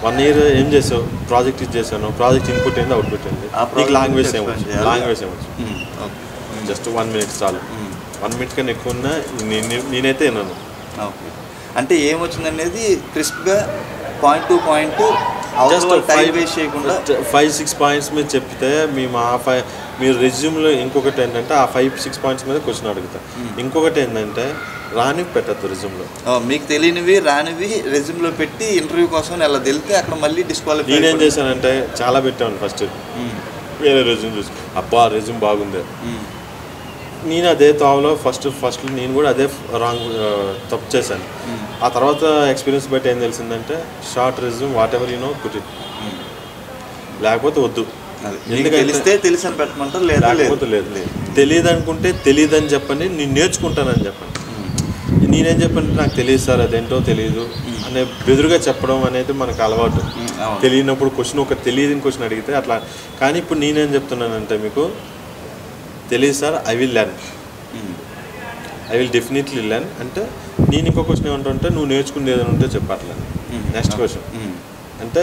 1 year ఏం చేసావు, ప్రాజెక్ట్ ఇది చేశాను, ప్రాజెక్ట్ ఇన్పుట్ ఏంది, అవుట్పుట్ ఏంది, నీకు లాంగ్వేజ్ ఏమొచ్చు, జస్ట్ 1 minute చాలు. 1 minute కన్నా ఎక్కువ ఉన్నా నేనైతే విన్నాను. ఓకే, అంటే ఏమొచ్చిందనేది క్రిస్ప్గా point to point, just 5-6 points మీద చెప్తే మీరు రెజ్యూమ్లో. ఇంకొకటి ఏంటంటే ఆ 5-6 points మీద క్వశ్చన్ అడుగుతారు. ఇంకొకటి ఏంటంటే రానివి పెట్టద్దు రెజ్యూమ్లో, మీకు తెలియనివి రానివి రెజ్యూమ్లో పెట్టి ఇంటర్వ్యూ కోసం అలా వెళ్తే అక్కడ మళ్ళీ డిస్క్వాలిఫై. నేనేం చేశానంటే చాలా పెట్టాను ఫస్ట్, వేరే రెజ్యూమ్ చూసి అబ్బా రెజ్యూమ్ బాగుంది, నేను అదే తావులో ఫస్ట్ నేను కూడా అదే తప్పు చేశాను. ఆ తర్వాత ఎక్స్పీరియన్స్ బట్టి ఏం తెలిసిందంటే, short resume what ever you know put it, లేకపోతే వద్దు. ఎందుకంటే తెలిసి పెట్టమంటారు, లేకపోతే లేదు. తెలియదు అనుకుంటే తెలియదు అని చెప్పండి, నేను నేర్చుకుంటానని చెప్పండి. నేనేం చెప్పండి, నాకు తెలియదు సార్ అదేంటో తెలియదు అనే బెదురుగా చెప్పడం అనేది మనకు అలవాటు. తెలియనప్పుడు ఒక తెలియని క్వశ్చన్ అడిగితే అట్లా. కానీ ఇప్పుడు నేనేం చెప్తున్నానంటే, మీకు తెలియదు sir, I will learn, I will definitely learn అంటే, నేను ఇంకో క్వశ్చన్ ఏమంటుంటే, నువ్వు నేర్చుకుంది ఏదైనా ఉంటే చెప్పట్లేదు. నెక్స్ట్ క్వశ్చన్ అంటే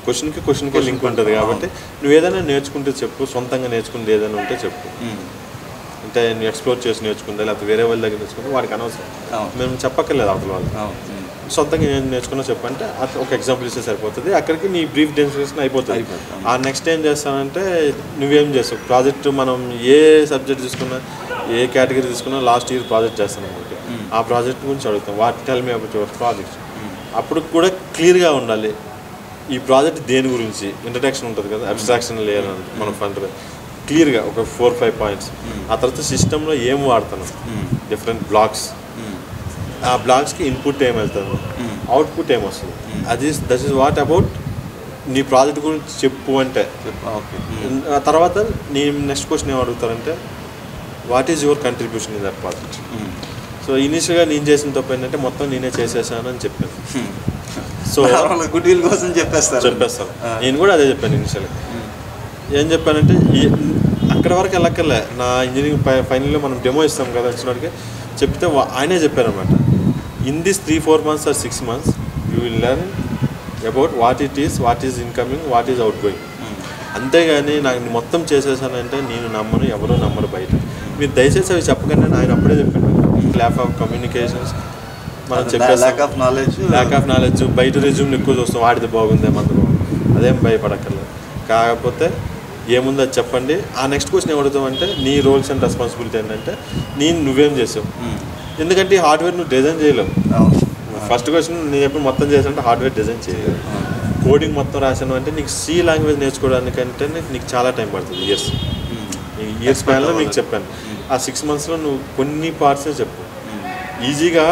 క్వశ్చన్కి లింక్ ఉంటుంది కాబట్టి, నువ్వు ఏదైనా నేర్చుకుంటే చెప్పు, సొంతంగా నేర్చుకుంది ఏదైనా ఉంటే చెప్పు. అంటే నువ్వు ఎక్స్ప్లోర్ చేసి నేర్చుకుందా, లేకపోతే వేరే వాళ్ళ దగ్గర నేర్చుకుంటే వాడికి అనవసరం, మేము చెప్పక్కర్లేదు అవతల వాళ్ళు. సొంతంగా నేను నేర్చుకున్నా చెప్పంటే ఒక ఎగ్జాంపుల్ ఇస్తే సరిపోతుంది, అక్కడికి నీ బ్రీఫ్ డెఫినేషన్ అయిపోతుంది. ఆ నెక్స్ట్ ఏం చేస్తానంటే, నువ్వేం చేస్తావు ప్రాజెక్ట్, మనం ఏ సబ్జెక్ట్ తీసుకున్నా, ఏ కేటగిరీ తీసుకున్నా లాస్ట్ ఇయర్ ప్రాజెక్ట్ చేస్తాను కాబట్టి ఆ ప్రాజెక్ట్ గురించి అడుగుతాం. What tell me about your project. అప్పుడు కూడా క్లియర్గా ఉండాలి, ఈ ప్రాజెక్ట్ దేని గురించి, ఇంట్రడక్షన్ ఉంటుంది కదా, అబ్స్ట్రాక్షన్ లేయర్ మనం ఫండ్గా క్లియర్గా ఒక 4-5 points. ఆ తర్వాత సిస్టంలో ఏం వాడుతున్నాం, డిఫరెంట్ బ్లాక్స్, ఆ బ్లాక్స్కి ఇన్పుట్ ఏం వెళ్తుంది, అవుట్పుట్ ఏమొస్తుంది, దట్ ఈస్ వాట్ అబౌట్ నీ ప్రాజెక్ట్ గురించి చెప్పు అంటే. ఆ తర్వాత నేను నెక్స్ట్ క్వశ్చన్ ఏం అడుగుతారంటే, what is your contribution in that project. So ఇనిషియల్గా నేను చేసిన తప్పు ఏంటంటే మొత్తం నేనే చేసేసాను అని చెప్పాను. సో గుడ్ విల్ కోసం చెప్పేస్తాను. నేను కూడా అదే చెప్పాను ఇనిషియల్గా. ఏం చెప్పానంటే అక్కడ వరకు వెళ్ళక్కర్లే, నా ఇంజనీరింగ్ ఫైనల్లో మనం డెమో ఇస్తాం కదా వచ్చినోడికి చెప్తే ఆయనే చెప్పారనమాట, in this 3-4 months or 6 months you will learn about what is incoming, what is out going. అంతేగాని నాకు మొత్తం చేసేసానంటే నేను నమ్మను, ఎవరో నమ్మరు బయట. మీరు దయచేసి అవి చెప్పకండి ఆయన అప్పుడే చెప్పాను. ల్యాక్ ఆఫ్ కమ్యూనికేషన్స్ మనం చెప్పేసి ల్యాక్ ఆఫ్ నాలెడ్జ్, బయట రెజ్యూమ్లు ఎక్కువ చూస్తాం, వాడిది బాగుంది మంది బాగుంది, అదేం భయపడక్కర్లేదు. కాకపోతే ఏముందో అది చెప్పండి. ఆ నెక్స్ట్ క్వశ్చన్ ఏమడుగుతామంటే నీ రోల్స్ అండ్ రెస్పాన్సిబిలిటీ ఏంటంటే నువ్వేం చేసావు. ఎందుకంటే ఈ హార్డ్వేర్ నువ్వు డిజైన్ చేయలేవు. ఫస్ట్ క్వశ్చన్ నేను ఎప్పుడు మొత్తం చేసానంటే హార్డ్వేర్ డిజైన్ చేయలేవు. కోడింగ్ మొత్తం రాసాను అంటే నీకు సి లాంగ్వేజ్ నేర్చుకోవడానికంటే నీకు చాలా టైం పడుతుంది, ఇయర్స్ స్పాన్లో మీకు చెప్పాను. ఆ 6 monthsలో నువ్వు కొన్ని పార్ట్సే చెప్పు. ఈజీగా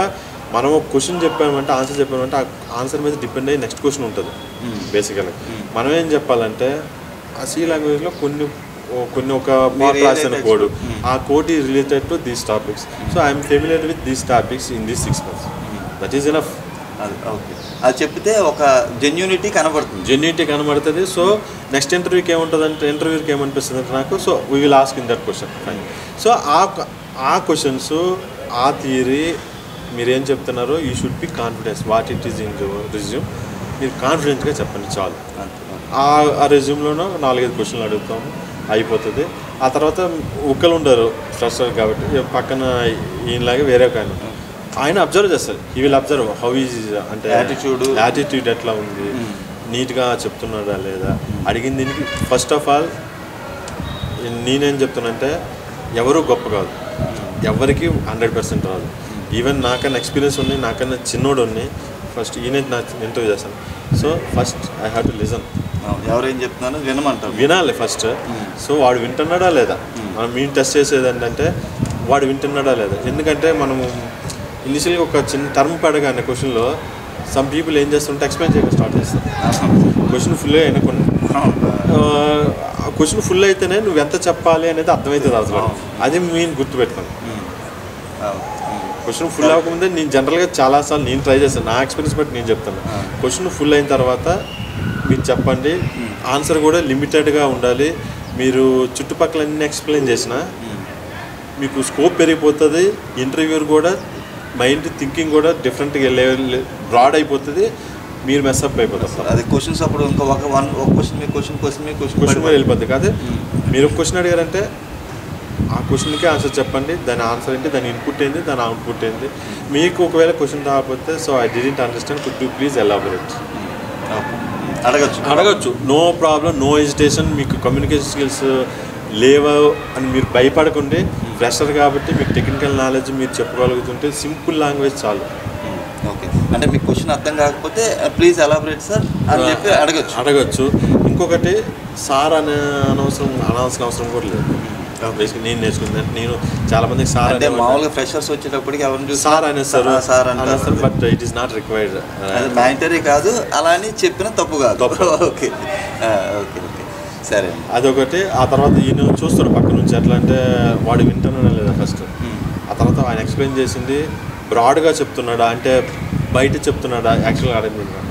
మనం ఒక క్వశ్చన్ చెప్పామంటే ఆన్సర్ చెప్పామంటే ఆ ఆన్సర్ మీద డిపెండ్ అయ్యి నెక్స్ట్ క్వశ్చన్ ఉంటుంది. బేసికల్గా మనం ఏం చెప్పాలంటే ఆ సి లాంగ్వేజ్లో కొన్ని ఒక పార్ట్ రాసిన కోడ్, ఆ code is related to these topics. So I'm familiar with these topics in these 6 months. That is enough. Okay, అది చెప్తే ఒక జెన్యూనిటీ కనబడుతుంది. సో నెక్స్ట్ ఇంటర్వ్యూకి ఏమనిపిస్తుంది అంటే నాకు, so we will ask in that question. So ఆ క్వశ్చన్స్, ఆ థియరీ మీరేం చెప్తున్నారో you should be confidence what it is in resume. మీరు కాన్ఫిడెంట్గా చెప్పండి చాలు. ఆ రెజ్యూమ్లోనూ 4-5 క్వశ్చన్లు అడుగుతాము, అయిపోతుంది. ఆ తర్వాత ఒక్కరు ఉండరు ఫ్రెషర్ కాబట్టి, పక్కన ఈయనలాగే వేరే ఆయన అబ్జర్వ్ చేస్తారు. He will observe how is అంటే యాటిట్యూడ్ ఎట్లా ఉంది, నీట్గా చెప్తున్నాడా లేదా. అడిగిన దీనికి ఫస్ట్ ఆఫ్ ఆల్ నేనేం చెప్తున్నానంటే ఎవరు గొప్ప కాదు, ఎవరికి 100% రాదు. ఈవెన్ నాకన్నా ఎక్స్పీరియన్స్ ఉన్నాయి, నాకన్నా చిన్నోడు ఉన్నాయి. ఫస్ట్ ఈయన నా ఇంటర్వ్యూ చేస్తాను. So first I have to listen. ఎవరేం చెప్తున్నారో వినాలి ఫస్ట్. సో వాడు వింటున్నాడా లేదా, మనం మేము టెస్ట్ చేసేది ఏంటంటే వాడు వింటున్నాడా లేదా. ఎందుకంటే మనము ఇనిషియల్గా ఒక చిన్న టర్మ్ పడగానే క్వశ్చన్లో సమ్ పీపుల్ ఏం చేస్తుంటే ఎక్స్ప్లెయిన్ చేయడం స్టార్ట్ చేస్తారు. క్వశ్చన్ ఫుల్ అయినా క్వశ్చన్ ఫుల్ అయితేనే నువ్వు ఎంత చెప్పాలి అనేది అర్థమవుతుంది అసలు. అది మెయిన్ గుర్తుపెట్టుకోండి. క్వశ్చన్ ఫుల్ అవ్వకముందే నేను జనరల్గా చాలాసార్లు నేను ట్రై చేస్తాను, నా ఎక్స్పీరియన్స్ బట్టి నేను చెప్తాను. క్వశ్చన్ ఫుల్ అయిన తర్వాత మీరు చెప్పండి, ఆన్సర్ కూడా లిమిటెడ్గా ఉండాలి. మీరు చుట్టుపక్కల అన్నీ ఎక్స్ప్లెయిన్ చేసినా మీకు స్కోప్ పెరిగిపోతుంది. ఇంటర్వ్యూర్ కూడా మైండ్ థింకింగ్ కూడా డిఫరెంట్గా బ్రాడ్ అయిపోతుంది, మీరు మెస్అప్ అయిపోతారు. అది క్వశ్చన్స్ అప్పుడు ఇంకా ఒక క్వశ్చన్ మీద వెళ్ళిపోద్ది. కాదు, మీరు ఒక క్వశ్చన్ అడిగారంటే ఆ క్వశ్చన్కి ఆన్సర్ చెప్పండి, దాని ఆన్సర్ ఏంటి, దాని ఇన్పుట్ ఏంటి, దాని అవుట్పుట్ ఏంటి. మీకు ఒకవేళ క్వశ్చన్ రాకపోతే so I didn't understand, could you please elaborate అడగచ్చు. No problem, no hesitation. మీకు కమ్యూనికేషన్ స్కిల్స్ లేవా అని మీరు భయపడకుండి. ఫ్రెషర్ కాబట్టి మీకు టెక్నికల్ నాలెడ్జ్ మీరు చెప్పగలుగుతుంటే సింపుల్ లాంగ్వేజ్ చాలు. ఓకే, అంటే మీకు క్వశ్చన్ అర్థం కాకపోతే ప్లీజ్ ఎలాబొరేట్ సార్ అని చెప్పి అడగచ్చు. ఇంకొకటి సార్ అనాల్సిన అవసరం కూడా లేదు. బేసిక్గా నేను నేర్చుకుంది, నేను చాలా మందికి సార్ అంటే మామూలుగా ఫ్రెషర్స్ వచ్చేటప్పటికి ఎవరిని సార్ అనేస్తారు, but it is not required. Mandatory కాదు, అలా అని చెప్పిన తప్పు కాదు. ఓకే ఓకే ఓకే, సరే. అదొకటి. ఆ తర్వాత ఈయన చూస్తాడు పక్క నుంచి, ఎట్లా అంటే వాడు వింటున్నాడా లేదా ఫస్ట్. ఆ తర్వాత ఆయన ఎక్స్ప్లెయిన్ చేసింది బ్రాడ్గా చెప్తున్నాడా అంటే బయట చెప్తున్నాడా యాక్చువల్గా అడిగింది,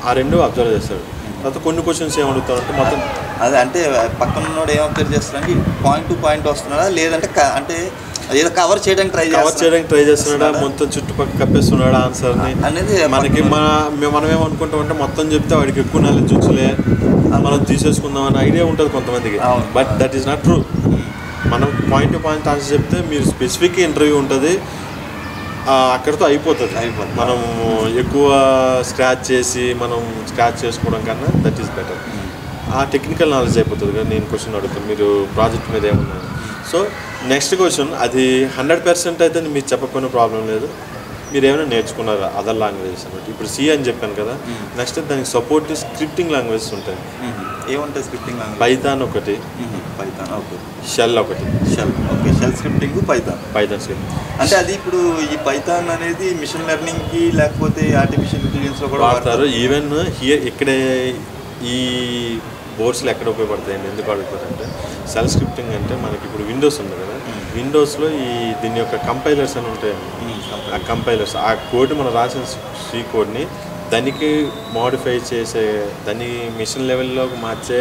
ఆ రెండు అబ్జర్వ్ చేస్తాడు. తర్వాత కొన్ని క్వశ్చన్స్ ఏమడుగుతారంటే మొత్తం అదే అంటే పక్కన ఉన్నోడు ఏం అబ్జర్వ్ చేస్తున్నాడు, పాయింట్ టు పాయింట్ వస్తున్నాడా లేదంటే అంటే ఏదో కవర్ చేయడానికి ట్రై చేస్తున్నాడా, మొత్తం చుట్టుపక్కల కప్పేస్తున్నాడా ఆన్సర్ని అనేది మనకి. మనం ఏమనుకుంటామంటే మొత్తం చెప్తే వాడికి ఎక్కువ నాలెడ్జ్ వచ్చలే, మనం తీసేసుకుందాం అనే ఐడియా ఉంటుంది కొంతమందికి. But that is not true. మనం పాయింట్ టు పాయింట్ ఆన్సర్ చెప్తే మీరు స్పెసిఫిక్ ఇంటర్వ్యూ ఉంటుంది, అక్కడితో అయిపోతుంది. మనం ఎక్కువ స్క్రాచ్ చేసుకోవడం కన్నా దట్ ఈస్ బెటర్. ఆ టెక్నికల్ నాలెడ్జ్ అయిపోతుంది కదా. నేను క్వశ్చన్ అడుగుతాను, మీరు ప్రాజెక్ట్ మీద ఏమన్నా. సో నెక్స్ట్ క్వశ్చన్ అది 100% అయితే మీరు చెప్పకపోయినా ప్రాబ్లం లేదు. మీరు ఏమైనా నేర్చుకున్నారా అదర్ లాంగ్వేజెస్ అన్నట్టు. ఇప్పుడు సి అని చెప్పాను కదా, నెక్స్ట్ దానికి సపోర్ట్ స్క్రిప్టింగ్ లాంగ్వేజెస్ ఉంటాయి. ఏముంటాయి స్క్రిప్టింగ్ లాంగ్వేజ్? పైథాన్ ఒకటి, ఓకే, షెల్ ఒకటి. Okay, shell scripting, Python scripting. అంటే అది ఇప్పుడు ఈ పైథాన్ అనేది మిషన్ లెర్నింగ్కి లేకపోతే ఆర్టిఫిషియల్ ఇంటెలిజెన్స్లో కూడా వాడతారు. ఈవెన్ ఇక్కడే ఈ బోర్డ్స్లో ఎక్కడ ఉపయోగపడతాయండి, ఎందుకు అడుగుతారంటే సెల్ స్క్రిప్టింగ్ అంటే మనకి ఇప్పుడు విండోస్ ఉంది కదా, విండోస్లో దీని యొక్క కంపైలర్స్ అని ఉంటాయండి. ఆ కంపైలర్స్ ఆ కోడ్ మనం రాసిన సి కోడ్ని దానికి మోడిఫై చేసే, దాన్ని మిషన్ లెవెల్లోకి మార్చే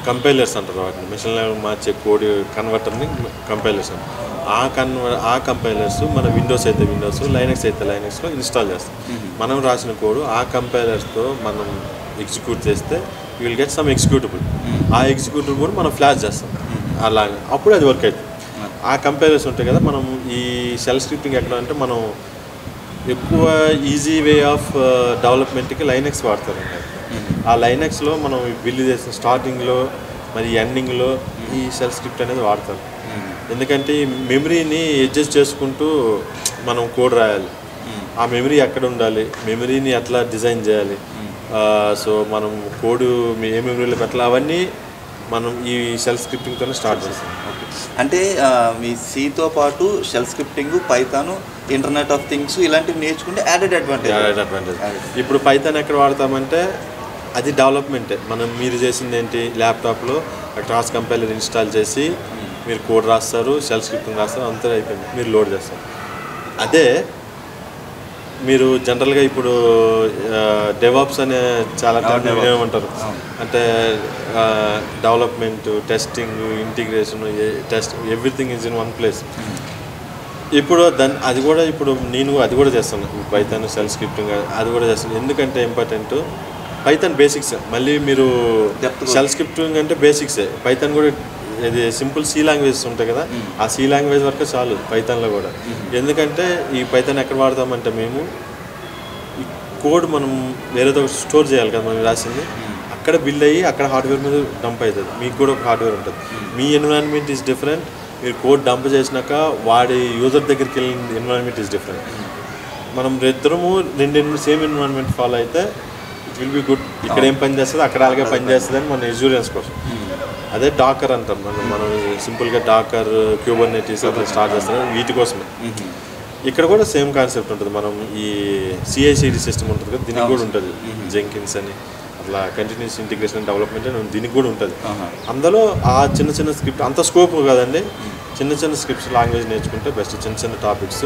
కంపైలర్స్ అంటారు వాటిని. మిషన్ లెవెల్ మార్చే కోడ్ కన్వర్టర్ని కంపైలర్స్ అంటారు. ఆ కంపైలర్స్ మన విండోస్ అయితే విండోస్, లైనక్స్ అయితే లైనక్స్లో ఇన్స్టాల్ చేస్తాం. మనం రాసిన కోడ్ ఆ కంపైలర్స్తో మనం ఎగ్జిక్యూట్ చేస్తే you will get some executable. ఆ ఎగ్జిక్యూటబుల్ కూడా మనం ఫ్లాష్ చేస్తాం అలాగే, అప్పుడు అది వర్క్ అవుతుంది. ఆ కంపైలర్స్ ఉంటాయి కదా. మనం ఈ షెల్ స్క్రిప్టింగ్ ఎక్కడ అంటే మనం ఎక్కువ ఈజీ వే ఆఫ్ డెవలప్మెంట్కి లైనక్స్ వాడతారండి. ఆ లైనక్స్లో మనం బిల్డ్ చేసిన స్టార్టింగ్లో మరి ఎండింగ్లో ఈ షెల్ స్క్రిప్ట్ అనేది వాడతారు. ఎందుకంటే ఈ మెమరీని అడ్జస్ట్ చేసుకుంటూ మనం కోడ్ రాయాలి. ఆ మెమరీ ఎక్కడ ఉండాలి, మెమరీని ఎట్లా డిజైన్ చేయాలి, సో మనం కోడ్ ఏ మెమరీలో పెట్టాలి, అవన్నీ మనం ఈ షెల్ స్క్రిప్టింగ్తోనే స్టార్ట్ చేస్తాం. అంటే మీ సీతో పాటు shell scripting, Python, internet of things ఇలాంటివి నేర్చుకుంటే యాడెడ్ అడ్వాంటేజ్. ఇప్పుడు పైథాన్ ఎక్కడ వాడతామంటే అది డెవలప్మెంటే. మీరు చేసింది ఏంటి, ల్యాప్టాప్లో క్రాస్ కంపైలర్ ఇన్స్టాల్ చేసి మీరు కోడ్ రాస్తారు, షెల్ స్క్రిప్టింగ్ రాస్తారు, అంతా అయిపోయింది, మీరు లోడ్ చేస్తారు. అదే మీరు జనరల్గా ఇప్పుడు డెవాప్స్ అనే చాలా ఏమంటారు అంటే development, testing, integration, test everything is in one place. ఇప్పుడు అది కూడా ఇప్పుడు నేను అది కూడా చేస్తాను. పైథాన్ షెల్ స్క్రిప్టింగ్ అది కూడా చేస్తాను. ఎందుకంటే ఇంపార్టెంట్ పైథాన్ బేసిక్స్. మళ్ళీ మీరు షెల్ స్క్రిప్టింగ్ అంటే బేసిక్సే. పైథాన్ కూడా ఇది సింపుల్ సి లాంగ్వేజెస్ ఉంటాయి కదా, ఆ సి లాంగ్వేజ్ వరకు చాలు పైథాన్లో కూడా. ఎందుకంటే ఈ పైథాన్ ఎక్కడ వాడతామంటే మేము ఈ కోడ్ మనం వేరేతో స్టోర్ చేయాలి కదా, మనం రాసింది అక్కడ బిల్డ్ అయ్యి అక్కడ హార్డ్వేర్ మీద డంప్ అవుతుంది. మీకు కూడా ఒక హార్డ్వేర్ ఉంటుంది. మీ ఎన్విరాన్మెంట్ ఈజ్ డిఫరెంట్. మీరు కోడ్ డంప్ చేసినాక వాడి యూజర్ దగ్గరికి వెళ్ళిన ఎన్విరాన్మెంట్ ఈజ్ డిఫరెంట్. మనం ఇద్దరము రెండు సేమ్ ఎన్విరాన్మెంట్ ఫాలో అయితే ఇట్ విల్ బి గుడ్. ఇక్కడ ఏం పని చేస్తుంది అక్కడ అలాగే పని చేస్తుంది అని మన ఎష్యూరెన్స్ కోసం. అదే డాకర్ అంటాం మనం సింపుల్గా డాకర్, క్యూబర్నెటీస్ అట్లా స్టార్ట్ చేస్తాం వీటి కోసమే. ఇక్కడ కూడా సేమ్ కాన్సెప్ట్ ఉంటుంది. మనం ఈ CI/CD సిస్టమ్ ఉంటుంది కదా, దీనికి కూడా ఉంటుంది జెంకిన్స్ అని, అట్లా కంటిన్యూస్ ఇంటిగ్రేషన్ డెవలప్మెంట్ అని దీనికి కూడా ఉంటుంది. అందులో ఆ చిన్న చిన్న స్క్రిప్ట్ అంత స్కోప్ కదండి, చిన్న చిన్న స్క్రిప్ట్స్ లాంగ్వేజ్ నేర్చుకుంటే బెస్ట్. చిన్న చిన్న టాపిక్స్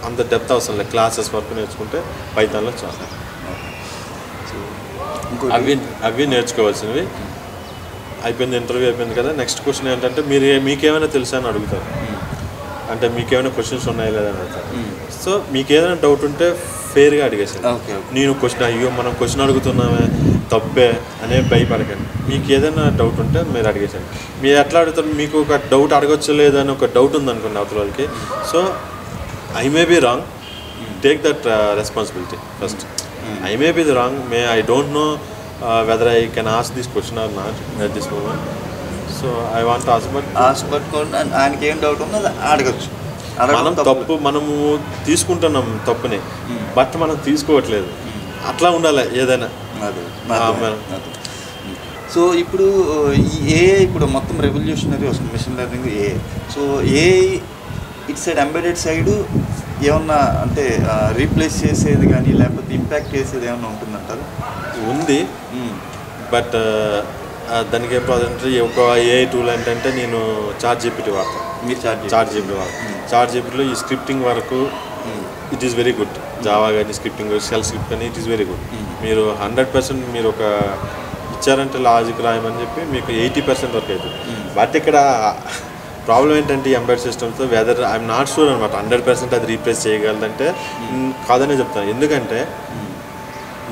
అంత డెప్త్ అవసరం లేదు, క్లాసెస్ వరకు నేర్చుకుంటే పైథాన్లో చాలా అవి నేర్చుకోవాల్సినవి. అయిపోయింది, ఇంటర్వ్యూ అయిపోయింది కదా. నెక్స్ట్ క్వశ్చన్ ఏంటంటే మీకేమైనా తెలుసా అని అడుగుతారు. అంటే మీకేమైనా క్వశ్చన్స్ ఉన్నాయా లేదని అడుగుతారు. సో మీకు ఏదైనా డౌట్ ఉంటే ఫేర్గా అడిగేసాను. నేను మనం క్వశ్చన్ అడుగుతున్నామే తప్పే అనే భయపడకండి. మీకు ఏదైనా డౌట్ ఉంటే మీరు అడిగేసాను. మీరు ఎట్లా అడుగుతారు, మీకు ఒక డౌట్ అడగొచ్చు లేదని ఒక డౌట్ ఉందనుకోండి అవతల వాళ్ళకి. So I may be wrong, take that responsibility first. I may be wrong, I don't know whether I can ask this question or not at this moment. So I want to ask but ఆయనకి ఏం డౌట్ ఉందో అడగచ్చు. మనం తప్పు మనము తీసుకుంటున్నాం తప్పుని, బట్ మనం తీసుకోవట్లేదు. అట్లా ఉండాలి ఏదైనా. సో ఇప్పుడు ఈ ఏఐ ఇప్పుడు మొత్తం రెవల్యూషనరీ వస్తుంది, machine learning, AI. So AI IT side embedded side ఏమన్నా అంటే రీప్లేస్ చేసేది కానీ లేకపోతే ఇంపాక్ట్ చేసేది ఏమన్నా ఉంటుందంటారు? ఉంది, బట్ దానికి ఏం ప్రాజెక్ట్ ఒక ఏఐ టూల్ ఏంటంటే నేను ChatGPT వాడతాను. మీరు ChatGPT వాడతాను. ChatGPTలో ఈ స్క్రిప్టింగ్ వరకు it is very good. Java కానీ స్క్రిప్టింగ్, షెల్ స్క్రిప్ట్ కానీ ఇట్ ఈస్ వెరీ గుడ్. మీరు 100% మీరు ఒక ఇచ్చారంటే లాజిక్ రాయమని చెప్పి మీకు 80% వరకు అవుతుంది. బట్ ఇక్కడ ప్రాబ్లం ఏంటంటే ఈ ఎంబెడెడ్ సిస్టమ్స్తో వెదర్ ఐఎమ్ నాట్ షూర్ అనమాట 100% అది రీప్లేస్ చేయగలదంటే కాదనే చెప్తాను. ఎందుకంటే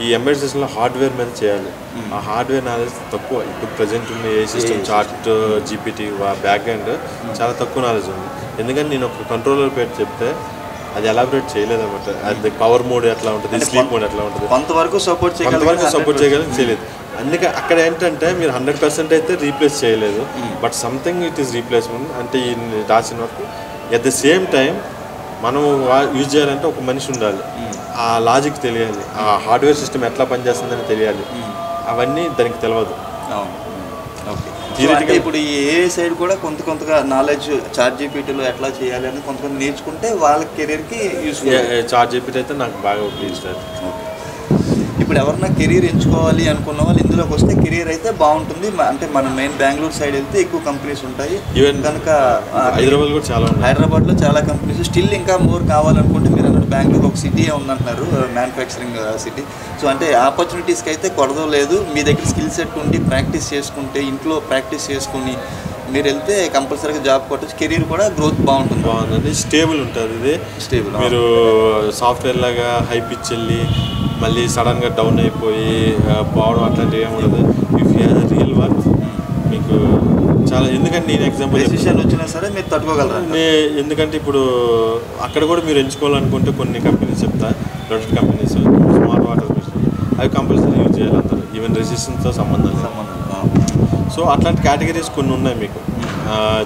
ఈ ఎంబెడెడ్ సిస్టంలో హార్డ్వేర్ మీద చేయాలి. ఆ హార్డ్వేర్ నాలెడ్జ్ తక్కువ. ఇప్పుడు ప్రజెంట్ ఉన్న ఏ సిస్టమ్ ChatGPT బ్యాక్ ఎండ్ చాలా తక్కువ నాలెడ్జ్ ఉంది. ఎందుకంటే నేను ఒక కంట్రోలర్ పేరు చెప్తే అది ఎలాబరేట్ చేయలేదు అనమాట. అది పవర్ మోడ్ ఎట్లా ఉంటుంది, స్లీప్ మోడ్ ఎట్లా ఉంటుంది, కొంతవరకు సపోర్ట్ చేయలేదు. అందుకే అక్కడ ఏంటంటే మీరు 100% అయితే రీప్లేస్ చేయలేదు, but something it is replacement. అంటే ఈ రాసిన వరకు ఎట్ ద సేమ్ టైం మనం యూజ్ చేయాలంటే ఒక మనిషి ఉండాలి, ఆ లాజిక్ తెలియాలి, ఆ హార్డ్వేర్ సిస్టమ్ ఎట్లా పనిచేస్తుందని తెలియాలి. అవన్నీ దానికి తెలియదు. అంటే ఇప్పుడు ఈ ఏఐ సైడ్ కూడా కొంతగా నాలెడ్జ్ ChatGPTలో ఎట్లా చేయాలి అని కొంత నేర్చుకుంటే వాళ్ళ కెరీర్కి యూస్ఫుల్. ChatGPT అయితే నాకు బాగా ఉపయోగిస్తారు. ఇప్పుడు ఎవరన్నా కెరీర్ ఎంచుకోవాలి అనుకున్న వాళ్ళు ఇందులోకి వస్తే కెరీర్ అయితే బాగుంటుంది. అంటే మన మెయిన్ బెంగళూరు సైడ్ వెళ్తే ఎక్కువ కంపెనీస్ ఉంటాయి. ఈవెన్ కనుక హైదరాబాద్ కూడా చాలా ఉన్నాయి. హైదరాబాద్లో చాలా కంపెనీస్. స్టిల్ ఇంకా మోర్ కావాలనుకుంటే మీరు అన్నట్టు బెంగళూరు ఒక సిటీ ఉందంటున్నారు, మ్యానుఫ్యాక్చరింగ్ సిటీ. సో అంటే ఆపర్చునిటీస్కి అయితే కొరదో లేదు. మీ దగ్గర స్కిల్ సెట్ ఉండి ప్రాక్టీస్ చేసుకుంటే, ఇంట్లో ప్రాక్టీస్ చేసుకుని మీరు వెళ్తే కంపల్సరీగా జాబ్ కొట్టచ్చు. కెరీర్ కూడా గ్రోత్ బాగుంటుంది, స్టేబుల్ ఉంటుంది. ఇది స్టేబుల్. మీరు సాఫ్ట్వేర్ లాగా హై పిచ్ వెళ్ళి మళ్ళీ సడన్గా డౌన్ అయిపోయి పోవడం అట్లాంటివి ఏమి ఉండదు. If you have real work మీకు చాలా, ఎందుకంటే నేను ఎగ్జాంపుల్ డెసిషన్ వచ్చినా సరే మీరు తట్టుకోగలరు. ఎందుకంటే ఇప్పుడు అక్కడ కూడా మీరు ఎంచుకోవాలనుకుంటే కొన్ని కంపెనీస్ చెప్తా, product companies, smart water machine, అవి కంపల్సరీ యూజ్ చేయాలి అందరూ, ఈవెన్ రెసిస్టెన్స్తో సంబంధం. సో అట్లాంటి కేటగిరీస్ కొన్ని ఉన్నాయి మీకు.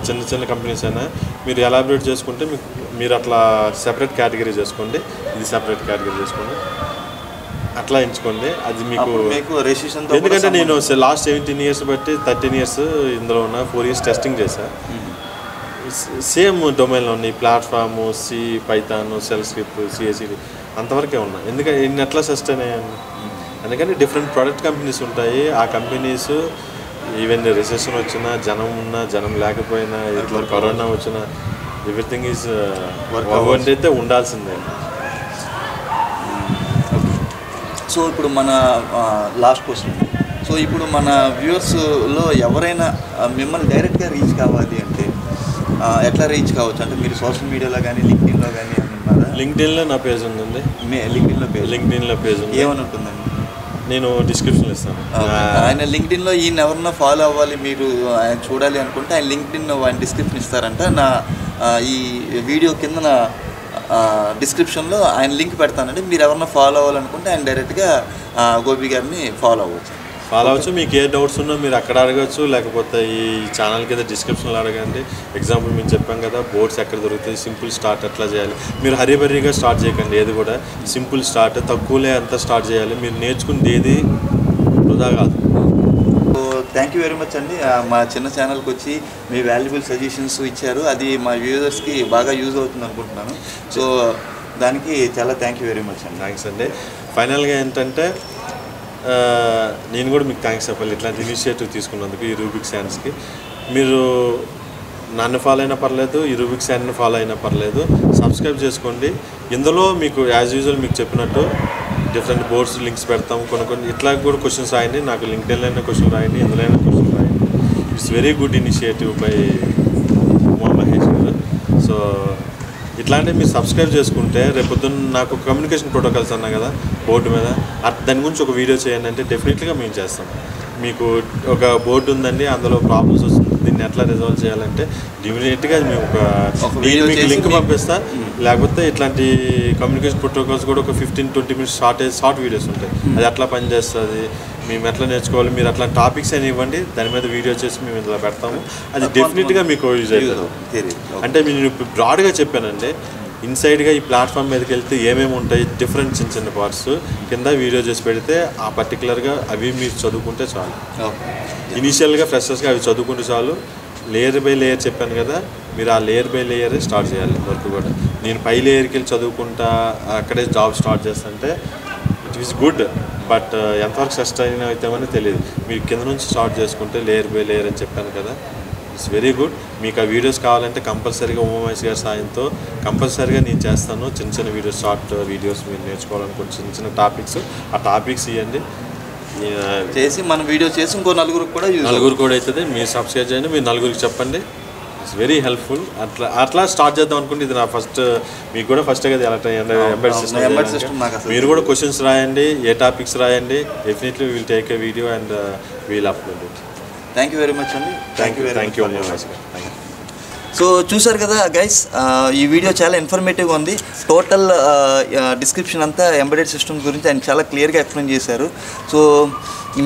చిన్న చిన్న కంపెనీస్ అయినా మీరు ఎలాబరేట్ చేసుకుంటే మీరు అట్లా సెపరేట్ కేటగిరీ చేసుకోండి, ఇది సెపరేట్ కేటగిరీ చేసుకోండి, అట్లా ఎంచుకోండి. అది మీకు ఎందుకంటే నేను లాస్ట్ 17 years బట్టి 13 years ఇందులో ఉన్న 4 years టెస్టింగ్ చేశా. సేమ్ డొమైన్లో ఉన్నాయి. Platform, C, python, shell script, సిఎస్ఈడి అంతవరకే ఉన్నాయి. ఎందుకంటే ఇన్ని ఎట్లా సస్టైన్ అయ్యాను. అందుకని డిఫరెంట్ ప్రోడక్ట్ కంపెనీస్ ఉంటాయి. ఆ కంపెనీస్ ఈవెన్ రిసెషన్ వచ్చినా, జనం ఉన్నా, జనం లేకపోయినా, ఇట్లా కరోనా వచ్చినా, ఎవ్రీథింగ్ ఈజ్ వర్క్ అయితే ఉండాల్సిందే. సో ఇప్పుడు మన లాస్ట్ క్వశ్చన్. సో ఇప్పుడు మన వ్యూవర్స్లో ఎవరైనా మిమ్మల్ని డైరెక్ట్గా రీచ్ కావాలి అంటే ఎట్లా రీచ్ కావచ్చు? అంటే మీరు సోషల్ మీడియాలో కానీ, లింక్డ్ఇన్లో కానీ ఉన్నారా? లింక్డ్ఇన్లో నా పేజ్ ఉందండి. లింక్డ్ఇన్లో పేజ్ ఉంది. ఏమని ఉంటుందండి? నేను డిస్క్రిప్షన్లో ఇస్తాను. ఆయన లింక్డ్ఇన్లో ఈయన ఎవరన్నా ఫాలో అవ్వాలి, మీరు ఆయన చూడాలి అనుకుంటే ఆయన లింక్డ్ఇన్ ఆయన డిస్క్రిప్షన్ ఇస్తారంట. నా ఈ వీడియో కింద నా డిస్క్రిప్షన్లో ఆయన లింక్ పెడతానండి. మీరు ఎవరన్నా ఫాలో అవ్వాలనుకుంటే ఆయన డైరెక్ట్గా గోపి గారిని ఫాలో అవ్వచ్చు. మీకు ఏ డౌట్స్ ఉన్నా మీరు అక్కడ అడగచ్చు, లేకపోతే ఈ ఛానల్ కింద డిస్క్రిప్షన్లో అడగండి. ఎగ్జాంపుల్ మేము చెప్పాం కదా, బోర్డ్స్ ఎక్కడ దొరుకుతాయి, సింపుల్ స్టార్ట్ ఎట్లా చేయాలి. మీరు హరీబరీగా స్టార్ట్ చేయకండి, ఏది కూడా సింపుల్ స్టార్ట్, తక్కువలే అంతా స్టార్ట్ చేయాలి. మీరు నేర్చుకునేది ఏది వృధా కాదు. So thank you very much అండి. మా చిన్న ఛానల్కి వచ్చి మీ వాల్యుబుల్ సజెషన్స్ ఇచ్చారు. అది మా వ్యూవర్స్కి బాగా యూజ్ అవుతుంది అనుకుంటున్నాను. సో దానికి చాలా థ్యాంక్ యూ వెరీ మచ్ అండి. థ్యాంక్స్ అండి. ఫైనల్గా ఏంటంటే నేను కూడా మీకు థ్యాంక్స్ చెప్పాలి ఇట్లాంటి ఇనిషియేటివ్ తీసుకున్నందుకు. ఈ రూబిక్ సైన్స్కి మీరు నన్ను ఫాలో అయినా పర్లేదు, ఈ రూబిక్ సైన్ని ఫాలో అయినా పర్లేదు, సబ్స్క్రైబ్ చేసుకోండి. ఇందులో మీకు యాజ్ యూజువల్ మీకు చెప్పినట్టు డిఫరెంట్ బోర్డ్స్ లింక్స్ పెడతాం. కొన్ని ఇట్లా కూడా క్వశ్చన్స్ రాయండి, నాకు లింక్డ్ఇన్లో అయినా క్వశ్చన్ రాయండి, ఇందులో అయినా క్వశ్చన్ రాయండి. It's very good initiative by Uma Mahesh గారు. సో ఇట్లాంటివి మీరు సబ్స్క్రైబ్ చేసుకుంటే రేపొద్దున్న నాకు కమ్యూనికేషన్ ప్రోటోకాల్స్ అన్నా కదా బోర్డు మీద, దాని గురించి ఒక వీడియో చేయండి అంటే డెఫినెట్గా మేము చేస్తాం. మీకు ఒక బోర్డు ఉందండి, అందులో ప్రాబ్లమ్స్ వస్తుంది, దీన్ని ఎట్లా రిజాల్వ్ చేయాలంటే ఇమీడియట్గా మేము మీకు లింక్ పంపిస్తా. లేకపోతే ఇట్లాంటి కమ్యూనికేషన్ ప్రోటోకాల్స్ కూడా ఒక 15-20 minutes షార్ట్ వీడియోస్ ఉంటాయి. అది ఎట్లా పనిచేస్తుంది, మేము ఎట్లా నేర్చుకోవాలి, మీరు అట్లా టాపిక్స్ అని ఇవ్వండి, దాని మీద వీడియో చేసి మేము ఇందులో పెడతాము. అది డెఫినెట్గా మీకు యూజ్ అవుతుంది. అంటే నేను బ్రాడ్గా చెప్పానండి. ఇన్సైడ్గా ఈ ప్లాట్ఫామ్ మీదకి వెళ్తే ఏమేమి ఉంటాయి, డిఫరెంట్ చిన్న చిన్న పార్ట్స్ కింద వీడియో చేసి పెడితే ఆ పర్టికులర్గా అవి మీరు చదువుకుంటే చాలు. ఇనీషియల్గా ఫ్రెషర్స్గా అవి చదువుకుంటే చాలు. లేయర్ బై లేయర్ చెప్పాను కదా, మీరు ఆ లేయర్ బై లేయరే స్టార్ట్ చేయాలి వర్క్ కూడా. నేను పై లేయర్కి వెళ్ళి చదువుకుంటా అక్కడే జాబ్ స్టార్ట్ చేస్తుంటే ఇట్ ఈస్ గుడ్, బట్ ఎంతవరకు సస్టైన్ అవుతామని తెలియదు. మీరు కింద నుంచి స్టార్ట్ చేసుకుంటే లేయర్ బై లేయర్ అని చెప్పాను కదా, ఇట్స్ వెరీ గుడ్. మీకు ఆ వీడియోస్ కావాలంటే కంపల్సరీగా ఉమా మహేష్ గారి సాయంతో కంపల్సరీగా నేను చేస్తాను. చిన్న చిన్న వీడియోస్, షార్ట్ వీడియోస్ మీరు నేర్చుకోవాలనుకుంటే చిన్న చిన్న టాపిక్స్, ఆ టాపిక్స్ ఇవ్వండి చేసి మనం వీడియో చేసి ఇంకో నలుగురికి కూడా అవుతుంది. మీరు సబ్స్క్రైబ్ చేయండి, మీరు నలుగురికి చెప్పండి. It's very helpful. అట్లా స్టార్ట్ చేద్దాం అనుకుంటే ఇది నా ఫస్ట్, మీకు కూడా ఫస్ట్ కదా ఎలా ఎంబెడెడ్ సిస్టమ్. మీరు కూడా క్వశ్చన్స్ రాయండి, ఏ టాపిక్స్ రాయండి, definitely will take a video and we'll upload it. Thank you very much అండి. Thank you. సో చూసారు కదా గైస్, ఈ వీడియో చాలా ఇన్ఫర్మేటివ్గా ఉంది. టోటల్ డిస్క్రిప్షన్ అంతా ఎంబెడెడ్ సిస్టమ్స్ గురించి ఆయన చాలా క్లియర్గా ఎక్స్ప్లెయిన్ చేశారు. సో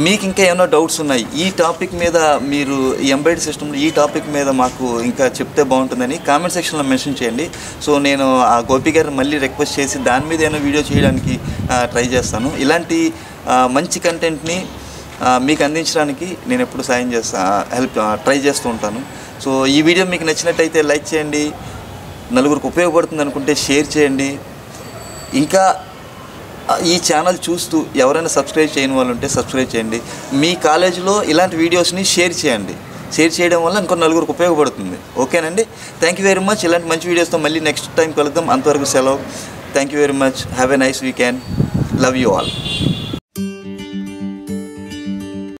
మీకు ఇంకా ఏమైనా డౌట్స్ ఉన్నాయి ఈ టాపిక్ మీద, మీరు ఈ ఎంబెడెడ్ సిస్టమ్లో ఈ టాపిక్ మీద మాకు ఇంకా చెప్తే బాగుంటుందని కామెంట్ సెక్షన్లో మెన్షన్ చేయండి. సో నేను ఆ గోపి గారిని మళ్ళీ రిక్వెస్ట్ చేసి దాని మీద ఏమైనా వీడియో చేయడానికి ట్రై చేస్తాను. ఇలాంటి మంచి కంటెంట్ని మీకు అందించడానికి నేను ఎప్పుడు సాయం ట్రై చేస్తూ ఉంటాను. సో ఈ వీడియో మీకు నచ్చినట్టయితే లైక్ చేయండి, నలుగురికి ఉపయోగపడుతుంది అనుకుంటే షేర్ చేయండి. ఇంకా ఈ ఛానల్ చూస్తూ ఎవరైనా సబ్స్క్రైబ్ చేయని వాళ్ళు ఉంటే సబ్స్క్రైబ్ చేయండి. మీ కాలేజీలో ఇలాంటి వీడియోస్ని షేర్ చేయండి. షేర్ చేయడం వల్ల ఇంకో నలుగురికి ఉపయోగపడుతుంది. ఓకేనండి, థ్యాంక్ యూ వెరీ మచ్. ఇలాంటి మంచి వీడియోస్తో మళ్ళీ నెక్స్ట్ టైం కలుద్దాం. అంతవరకు సెలవు. Thank you very much. Have a nice weekend. Love you all.